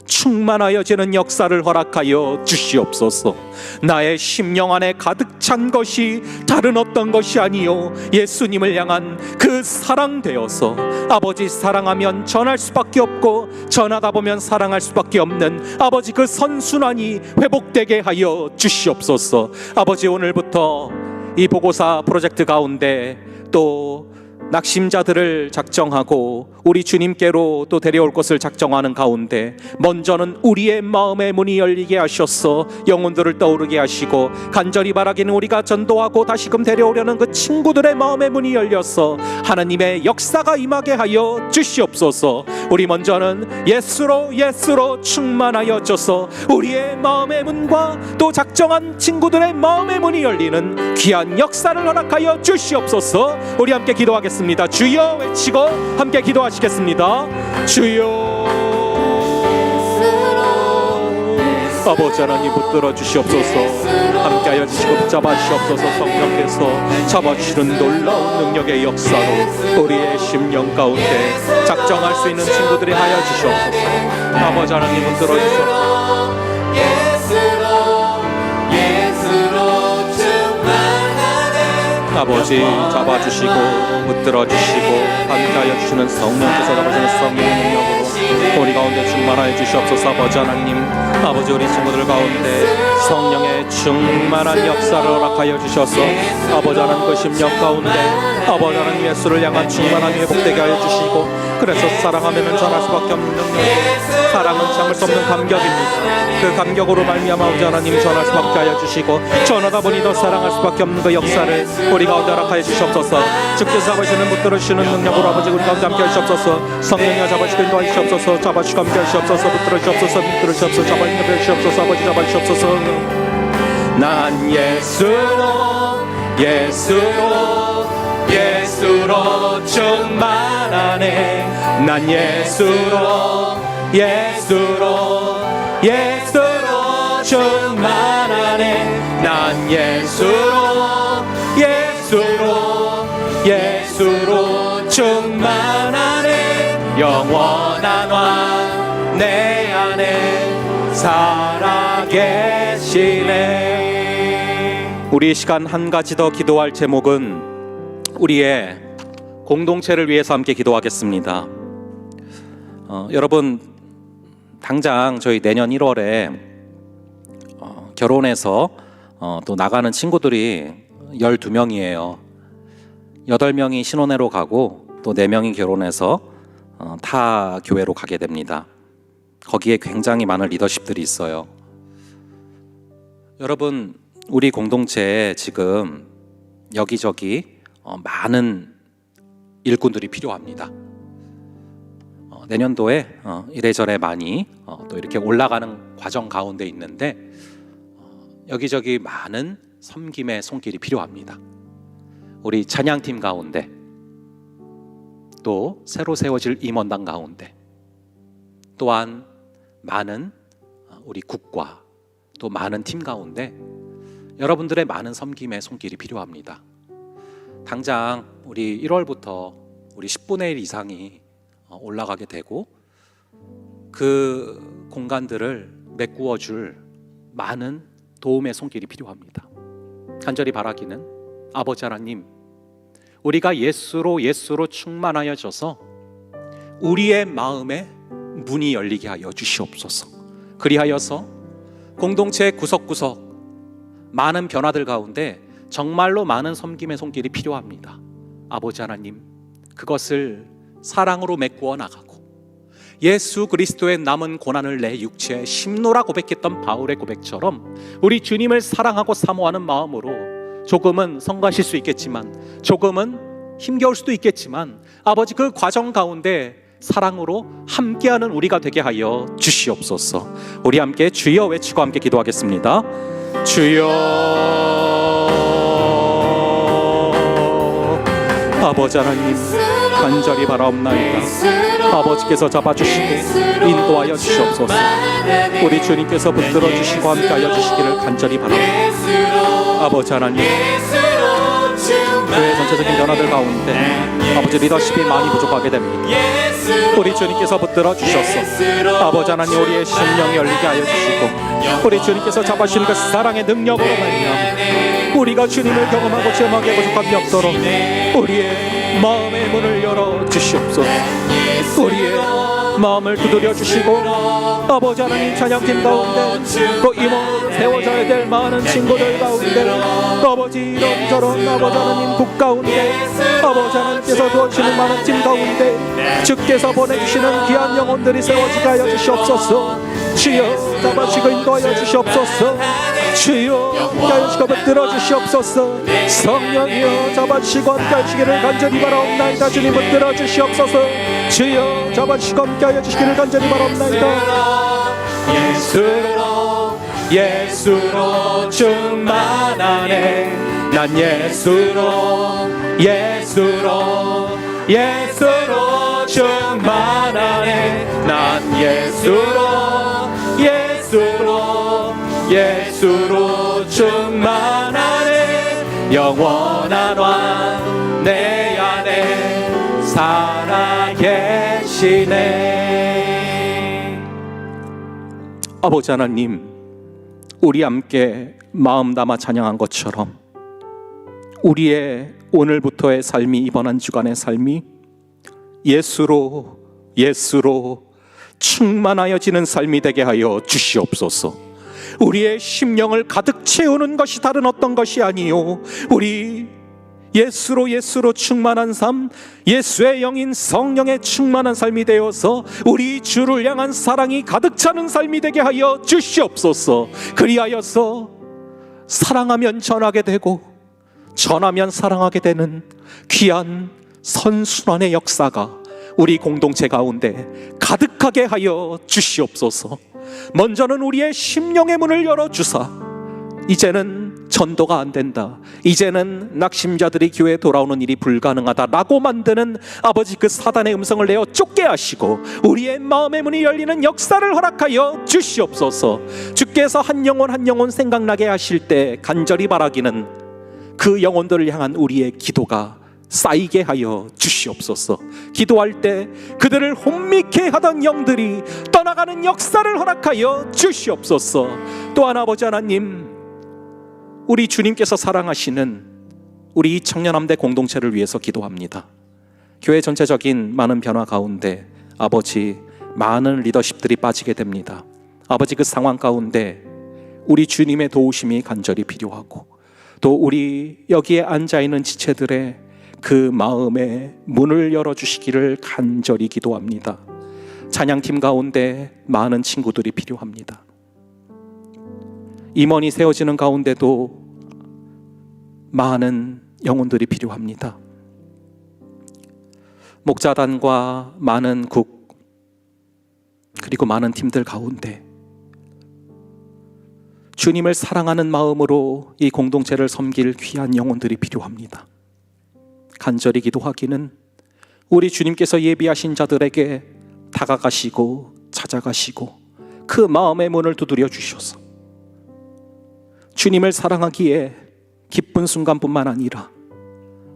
충만하여지는 역사를 허락하여 주시옵소서. 나의 심령 안에 가득 찬 것이 다른 어떤 것이 아니요 예수님을 향한 그 사랑 되어서, 아버지, 사랑하면 전할 수밖에 없고 전하다 보면 사랑할 수밖에 없는 아버지 그 선순환이 회복되게 하여 주시옵소서. 아버지, 오늘부터 이 보고사 프로젝트 가운데 또 낙심자들을 작정하고 우리 주님께로 또 데려올 것을 작정하는 가운데 먼저는 우리의 마음의 문이 열리게 하셔서 영혼들을 떠오르게 하시고 간절히 바라기는 우리가 전도하고 다시금 데려오려는 그 친구들의 마음의 문이 열려서 하나님의 역사가 임하게 하여 주시옵소서. 우리 먼저는 예수로 충만하여 져서 우리의 마음의 문과 또 작정한 친구들의 마음의 문이 열리는 귀한 역사를 허락하여 주시옵소서. 우리 함께 기도하겠습니다. 주여 외치고 함께 기도하시겠습니다. 주여, 아버지 하나님 붙들어 주시옵소서. 함께하여 주시고 붙잡아 주시옵소서. 성령께서 잡아주시는 놀라운 능력의 역사로 우리의 심령 가운데 작정할 수 있는 친구들이 하여 주시옵소서. 아버지 하나님 붙들어 주시옵소서. 아버지 잡아주시고 붙들어주시고 함께하여 주시는 성령께서 잡아주시는 성령의 능력으로 우리 가운데 충만하여 주시옵소서. 아버지 하나님, 아버지 우리 친구들 가운데 성령의 충만한 역사를 허락하여 주셔서 아버지 하나님 그 심령 가운데 아버지 하나님 예수를 향한 충만함이 회복되게 하여 주시고, 그래서 사랑하면은 전할 수밖에 없는 능력, 사랑은 참을 수 없는 감격입니다. 그 감격으로 말미암아 아버지 하나님 전할 수밖에 하여 주시고, 전하다 보니 더 사랑할 수밖에 없는 그 역사를 우리 가운데 허락하여 주시옵소서. 주께서 잡으시는 붙들어 주시는 능력으로 아버지 우리 가운데 함께 하시옵소서. 성령이여 잡아주시고 인도하시옵소서. 잡아주시고 함께 하시옵소서. 붙들어 주시옵소서. 붙들어 주시옵소서. 잡아주시고 주시옵소서. 아버지 잡아주시옵소서. 난 예수로 충만하네. 난 예수로 충만하네. 난 예수로 충만하네. 영원한 왕 내 안에 살아계시네. 우리 이 시간 한 가지 더 기도할 제목은 우리의 공동체를 위해서 함께 기도하겠습니다. 여러분, 당장 저희 내년 1월에 결혼해서 또 나가는 친구들이 12명이에요. 8명이 신혼회로 가고 또 4명이 결혼해서 타 교회로 가게 됩니다. 거기에 굉장히 많은 리더십들이 있어요. 여러분, 우리 공동체에 지금 여기저기 많은 일꾼들이 필요합니다. 내년도에 이래저래 많이 또 이렇게 올라가는 과정 가운데 있는데 여기저기 많은 섬김의 손길이 필요합니다. 우리 찬양팀 가운데 또 새로 세워질 임원단 가운데 또한 많은 우리 국과 또 많은 팀 가운데 여러분들의 많은 섬김의 손길이 필요합니다. 당장 우리 1월부터 우리 10분의 1 이상이 올라가게 되고 그 공간들을 메꾸어 줄 많은 도움의 손길이 필요합니다. 간절히 바라기는 아버지 하나님, 우리가 예수로 충만하여져서 우리의 마음에 문이 열리게 하여 주시옵소서. 그리하여서 공동체 구석구석 많은 변화들 가운데 정말로 많은 섬김의 손길이 필요합니다. 아버지 하나님, 그것을 사랑으로 메꾸어 나가고 예수 그리스도의 남은 고난을 내 육체에 심노라 고백했던 바울의 고백처럼 우리 주님을 사랑하고 사모하는 마음으로 조금은 성가실 수 있겠지만 조금은 힘겨울 수도 있겠지만 아버지 그 과정 가운데 사랑으로 함께하는 우리가 되게 하여 주시옵소서. 우리 함께 주여 외치고 함께 기도하겠습니다. 주여, 아버지 하나님 간절히 바라옵나이다. 아버지께서 잡아주시고 인도하여 주시옵소서. 우리 주님께서 붙들어 주시고 함께하여 주시기를 간절히 바라옵니다. 아버지 하나님, 교회 전체적인 변화들 가운데 아버지 리더십이 많이 부족하게 됩니다. 우리 주님께서 붙들어 주셔서 아버지 하나님 우리의 심령이 열리게 하여 주시고 우리 주님께서 잡아주시는 그 사랑의 능력으로 말미암아 우리가 주님을 경험하고 체험하기에 부족함이 없도록 우리의 마음의 문을 열어 주시옵소서. 우리의 마음을 두드려 주시고, 아버지 하나님 찬양팀 가운데 또 임원으로 세워져야 될 많은 친구들 가운데 아버지 이런저런 아버지 하나님 국 가운데 아버지 하나님께서 도와주시는 많은 팀 가운데 주께서 보내주시는 귀한 영혼들이 세워지게 하여 주시옵소서. 주여 잡아주시고 인도하여 주시옵소서. 주여 함께하여 주시고 붙들어 주시옵소서. 성령이여 잡아주시고 함께하여 주시기를 간절히 바라옵나이다. 주님 붙들어 주시옵소서. 주여 잡아주시고 함께하여 주시기를 간절히 바라옵나이다. 예수로 충만하네. 난 예수로 충만하네. 난 예수로 충만하네. 영원한 왕 내 안에 살아계시네. 아버지 하나님, 우리 함께 마음 담아 찬양한 것처럼 우리의 오늘부터의 삶이, 이번 한 주간의 삶이 예수로 충만하여지는 삶이 되게 하여 주시옵소서. 우리의 심령을 가득 채우는 것이 다른 어떤 것이 아니요, 우리 예수로 충만한 삶, 예수의 영인 성령의 충만한 삶이 되어서 우리 주를 향한 사랑이 가득 차는 삶이 되게 하여 주시옵소서. 그리하여서 사랑하면 전하게 되고 전하면 사랑하게 되는 귀한 선순환의 역사가 우리 공동체 가운데 가득하게 하여 주시옵소서. 먼저는 우리의 심령의 문을 열어주사, 이제는 전도가 안 된다, 이제는 낙심자들이 교회에 돌아오는 일이 불가능하다라고 만드는 아버지 그 사단의 음성을 내어 쫓게 하시고 우리의 마음의 문이 열리는 역사를 허락하여 주시옵소서. 주께서 한 영혼 생각나게 하실 때 간절히 바라기는 그 영혼들을 향한 우리의 기도가 쌓이게 하여 주시옵소서. 기도할 때 그들을 혼미케 하던 영들이 떠나가는 역사를 허락하여 주시옵소서. 또한 아버지 하나님, 우리 주님께서 사랑하시는 우리 청년함대 공동체를 위해서 기도합니다. 교회 전체적인 많은 변화 가운데 아버지, 많은 리더십들이 빠지게 됩니다. 아버지, 그 상황 가운데 우리 주님의 도우심이 간절히 필요하고, 또 우리 여기에 앉아있는 지체들의 그 마음의 문을 열어주시기를 간절히 기도합니다. 찬양팀 가운데 많은 친구들이 필요합니다. 임원이 세워지는 가운데도 많은 영혼들이 필요합니다. 목자단과 많은 국, 그리고 많은 팀들 가운데 주님을 사랑하는 마음으로 이 공동체를 섬길 귀한 영혼들이 필요합니다. 간절히 기도하기는 우리 주님께서 예비하신 자들에게 다가가시고 찾아가시고 그 마음의 문을 두드려 주셔서 주님을 사랑하기에 기쁜 순간뿐만 아니라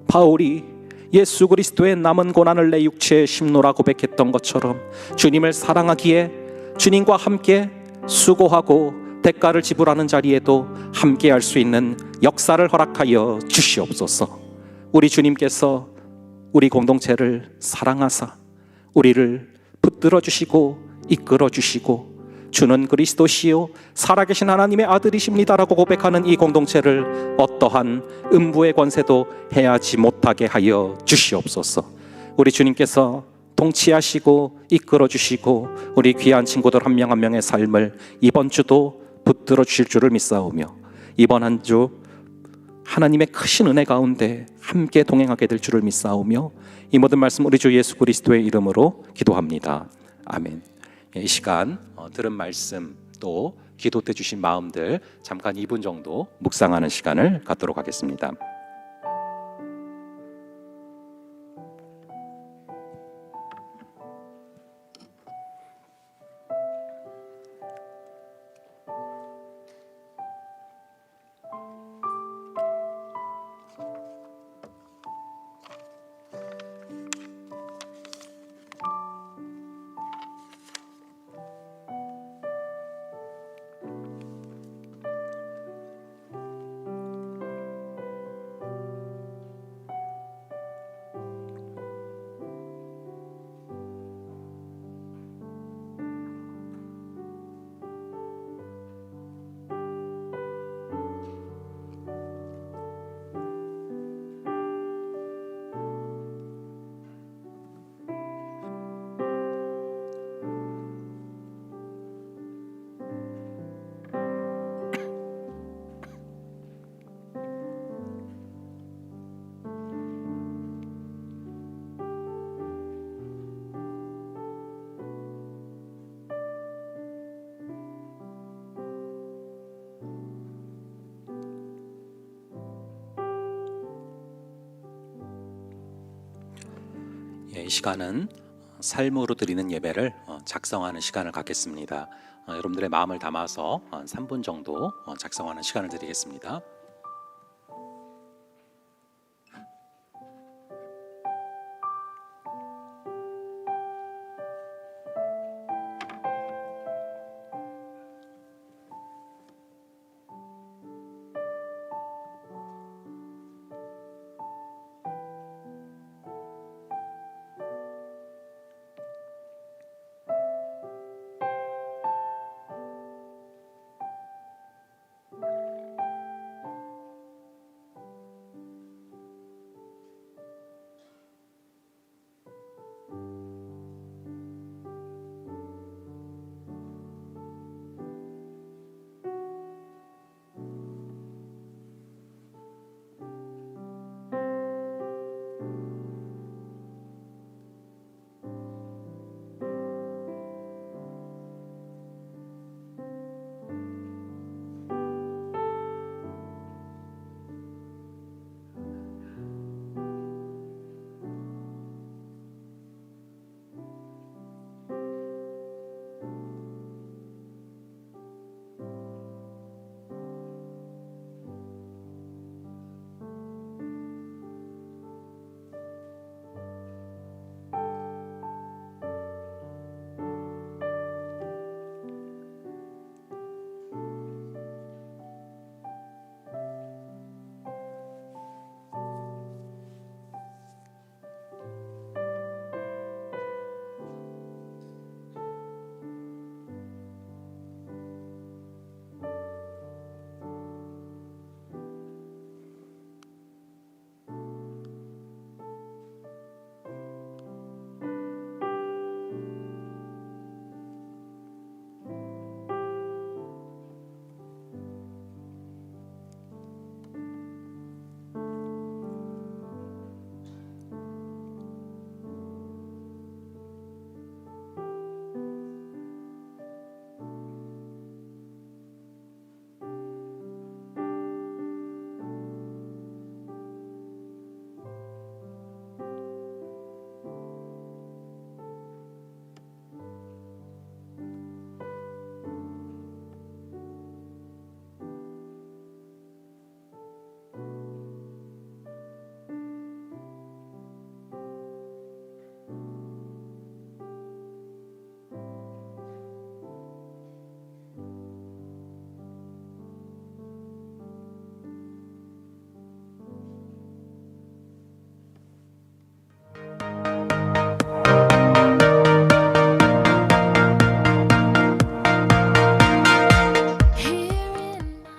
바울이 예수 그리스도의 남은 고난을 내 육체에 심노라 고백했던 것처럼 주님을 사랑하기에 주님과 함께 수고하고 대가를 지불하는 자리에도 함께 할 수 있는 역사를 허락하여 주시옵소서. 우리 주님께서 우리 공동체를 사랑하사 우리를 붙들어 주시고 이끌어 주시고 주는 그리스도시요 살아계신 하나님의 아들이십니다라고 고백하는 이 공동체를 어떠한 음부의 권세도 해하지 못하게 하여 주시옵소서. 우리 주님께서 통치하시고 이끌어 주시고 우리 귀한 친구들 한 명 한 명의 삶을 이번 주도 붙들어 주실 줄을 믿사오며, 이번 한 주 하나님의 크신 은혜 가운데 함께 동행하게 될 줄을 믿사오며, 이 모든 말씀 우리 주 예수 그리스도의 이름으로 기도합니다. 아멘. 이 시간 들은 말씀 또 기도 때 주신 마음들 잠깐 2분 정도 묵상하는 시간을 갖도록 하겠습니다. 이 시간은 삶으로 드리는 예배를 작성하는 시간을 갖겠습니다. 여러분들의 마음을 담아서 3분 정도 작성하는 시간을 드리겠습니다.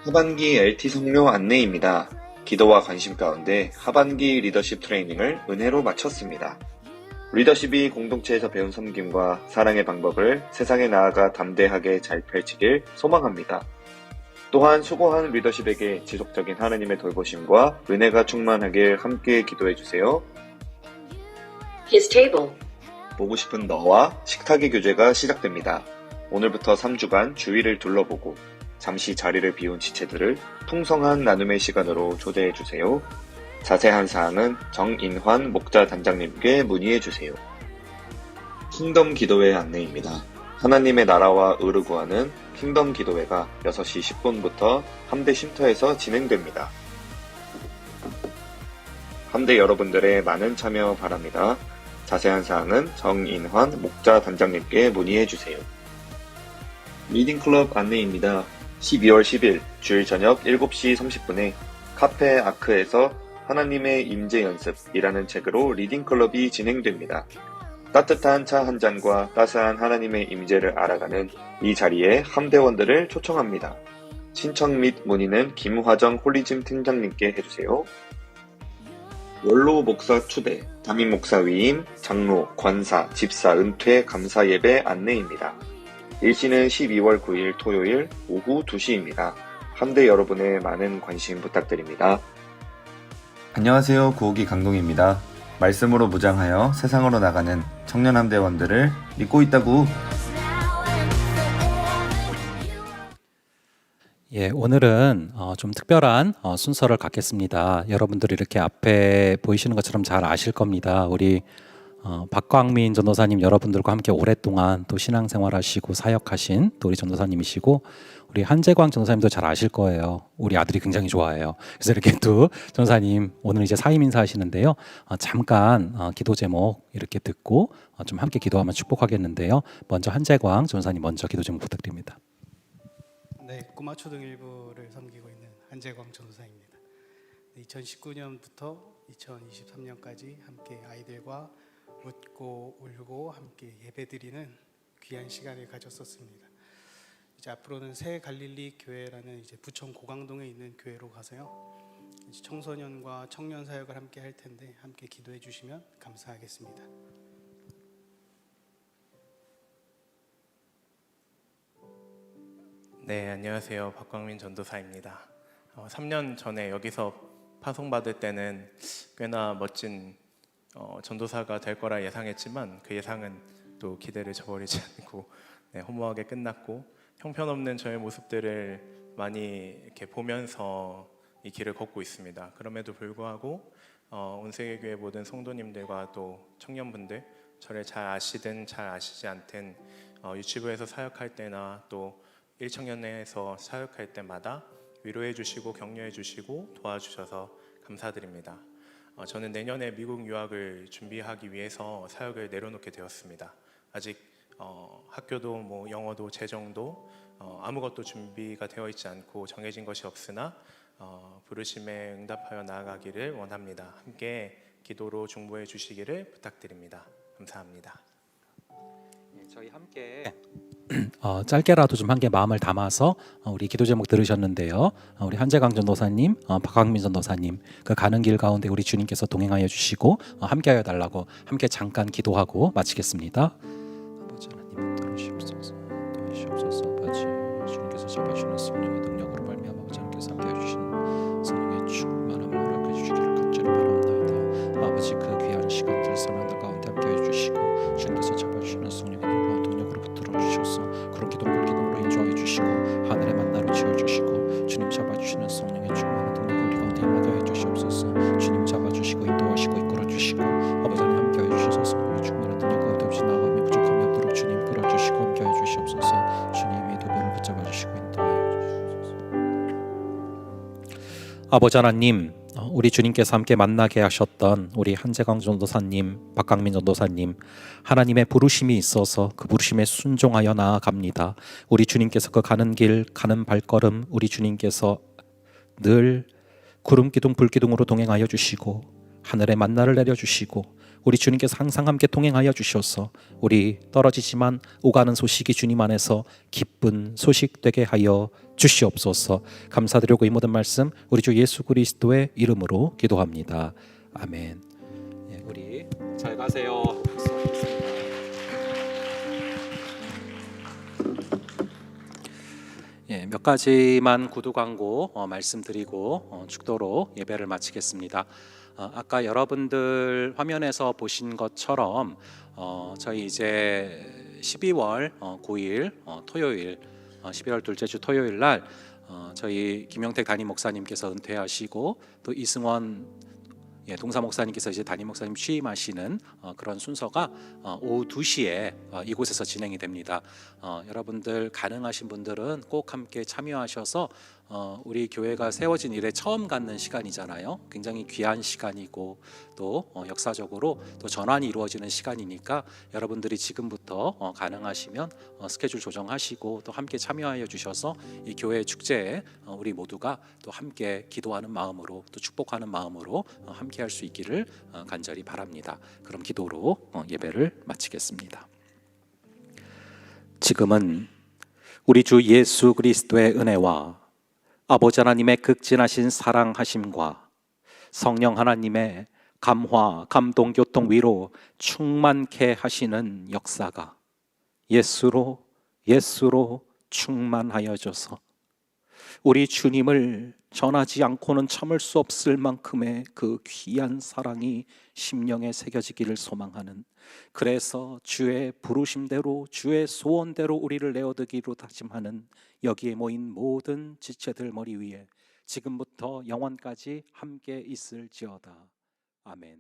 하반기 LT 성료 안내입니다. 기도와 관심 가운데 하반기 리더십 트레이닝을 은혜로 마쳤습니다. 리더십이 공동체에서 배운 섬김과 사랑의 방법을 세상에 나아가 담대하게 잘 펼치길 소망합니다. 또한 수고한 리더십에게 지속적인 하나님의 돌보심과 은혜가 충만하길 함께 기도해주세요. His table. 보고 싶은 너와 식탁의 교제가 시작됩니다. 오늘부터 3주간 주위를 둘러보고 잠시 자리를 비운 지체들을 풍성한 나눔의 시간으로 초대해주세요. 자세한 사항은 정인환 목자 단장님께 문의해주세요. 킹덤 기도회 안내입니다. 하나님의 나라와 의를 구하는 킹덤 기도회가 6시 10분부터 함대 쉼터에서 진행됩니다. 함대 여러분들의 많은 참여 바랍니다. 자세한 사항은 정인환 목자 단장님께 문의해주세요. 리딩클럽 안내입니다. 12월 10일 주일 저녁 7시 30분에 카페 아크에서 하나님의 임재 연습이라는 책으로 리딩클럽이 진행됩니다. 따뜻한 차 한 잔과 따스한 하나님의 임재를 알아가는 이 자리에 함대원들을 초청합니다. 신청 및 문의는 김화정 홀리즘 팀장님께 해주세요. 원로 목사 추대, 담임 목사 위임, 장로, 권사, 집사, 은퇴, 감사 예배 안내입니다. 일시는 12월 9일 토요일 오후 2시입니다. 함대 여러분의 많은 관심 부탁드립니다. 안녕하세요. 구호기 강동입니다. 말씀으로 무장하여 세상으로 나가는 청년 함대원들을 믿고 있다구. 예, 오늘은 좀 특별한 순서를 갖겠습니다. 여러분들이 이렇게 앞에 보이시는 것처럼 잘 아실 겁니다. 우리 박광민 전도사님 여러분들과 함께 오랫동안 또 신앙생활하시고 사역하신 또 우리 전도사님이시고 우리 한재광 전도사님도 잘 아실 거예요. 우리 아들이 굉장히 좋아해요. 그래서 이렇게 또 전도사님 오늘 이제 사임 인사하시는데요. 잠깐 기도 제목 이렇게 듣고 좀 함께 기도하면 축복하겠는데요. 먼저 한재광 전도사님 먼저 기도 제목 부탁드립니다. 네, 꼬마 초등 1부를 섬기고 있는 한재광 전도사입니다. 2019년부터 2023년까지 함께 아이들과 웃고 울고 함께 예배드리는 귀한 시간을 가졌었습니다. 이제 앞으로는 새 갈릴리 교회라는 이제 부천 고강동에 있는 교회로 가서요. 이제 청소년과 청년 사역을 함께 할 텐데 함께 기도해 주시면 감사하겠습니다. 네, 안녕하세요. 박광민 전도사입니다. 3년 전에 여기서 파송받을 때는 꽤나 멋진 전도사가 될 거라 예상했지만 그 예상은 또 기대를 저버리지 않고 허무하게 끝났고 형편없는 저의 모습들을 많이 이렇게 보면서 이 길을 걷고 있습니다. 그럼에도 불구하고 온 세계교회 모든 성도님들과 또 청년분들 저를 잘 아시든 잘 아시지 않든 유치부에서 사역할 때나 또 1청년회에서 사역할 때마다 위로해 주시고 격려해 주시고 도와주셔서 감사드립니다. 저는 내년에 미국 유학을 준비하기 위해서 사역을 내려놓게 되었습니다. 아직 학교도 뭐 영어도 재정도 아무것도 준비가 되어 있지 않고 정해진 것이 없으나 부르심에 응답하여 나아가기를 원합니다. 함께 기도로 중보해 주시기를 부탁드립니다. 감사합니다. 저희 함께 짧게라도 좀 함께 마음을 담아서 우리 기도 제목 들으셨는데요. 우리 한재강 전도사님, 박광민 전도사님 그 가는 길 가운데 우리 주님께서 동행하여 주시고 함께하여 달라고 함께 잠깐 기도하고 마치겠습니다. 아버지 하나님 들으시옵소서, 도와주시옵소서. 아버지 주님께서 잡아주시는 성령의 능력으로 말미암아 아버지 하나님께서 함께해 주시는 성령의 충만함을 허락해 주시기를 간절히 바랍니다. 아버지 그 귀한 시간들 사명들 가운데 함께해 주시고 주님께서 잡아주시는 성령의 능력으로 붙들어 주셔서 그런 기도를 기도로 인도하여 주시고 하늘의 만나로 채워주시고 주님 잡아주시는 성령의 충만한 능력을 우리 가운데 임하게 하여 주시옵소서. 주님 잡아주시고 인도하시고 이끌어주시고 아버지 하나님 함께하여 주셔서 성령의 충만한 능력 가운데 없이 나아가며 부족함이 없도록 주님 끌어주시고 함께하여 주시옵소서. 주님이 두 분을 붙잡아주시고 인도하여 주시옵소서. 아버지 하나님 우리 주님께서 함께 만나게 하셨던 우리 한재광 전도사님, 박광민 전도사님 하나님의 부르심이 있어서 그 부르심에 순종하여 나아갑니다. 우리 주님께서 그 가는 길 가는 발걸음 우리 주님께서 늘 구름 기둥 불 기둥으로 동행하여 주시고 하늘에 만나를 내려주시고 우리 주님께서 항상 함께 동행하여 주셔서 우리 떨어지지만 오가는 소식이 주님 안에서 기쁜 소식 되게 하여 주시옵소서. 감사드리고 이 모든 말씀 우리 주 예수 그리스도의 이름으로 기도합니다. 아멘. 예, 우리 잘 가세요. 예, 몇 가지만 구두 광고 말씀드리고 축도로 예배를 마치겠습니다. 아까 여러분들 화면에서 보신 것처럼 저희 이제 12월 9일 토요일 11월 둘째 주 토요일 날 저희 김영택 담임 목사님께서 은퇴하시고 또 이승원 동사 목사님께서 이제 담임 목사님 취임하시는 그런 순서가 오후 2시에 이곳에서 진행이 됩니다. 여러분들 가능하신 분들은 꼭 함께 참여하셔서 우리 교회가 세워진 이래 처음 갖는 시간이잖아요. 굉장히 귀한 시간이고 또 역사적으로 또 전환이 이루어지는 시간이니까 여러분들이 지금부터 가능하시면 스케줄 조정하시고 또 함께 참여하여 주셔서 이 교회 축제에 우리 모두가 또 함께 기도하는 마음으로 또 축복하는 마음으로 함께 할 수 있기를 간절히 바랍니다. 그럼 기도로 예배를 마치겠습니다. 지금은 우리 주 예수 그리스도의 은혜와 아버지 하나님의 극진하신 사랑하심과 성령 하나님의 감화, 감동, 교통, 위로 충만케 하시는 역사가 예수로 충만하여져서 우리 주님을 전하지 않고는 참을 수 없을 만큼의 그 귀한 사랑이 심령에 새겨지기를 소망하는, 그래서 주의 부르심대로 주의 소원대로 우리를 내어드기로 다짐하는 여기에 모인 모든 지체들 머리 위에 지금부터 영원까지 함께 있을지어다. 아멘.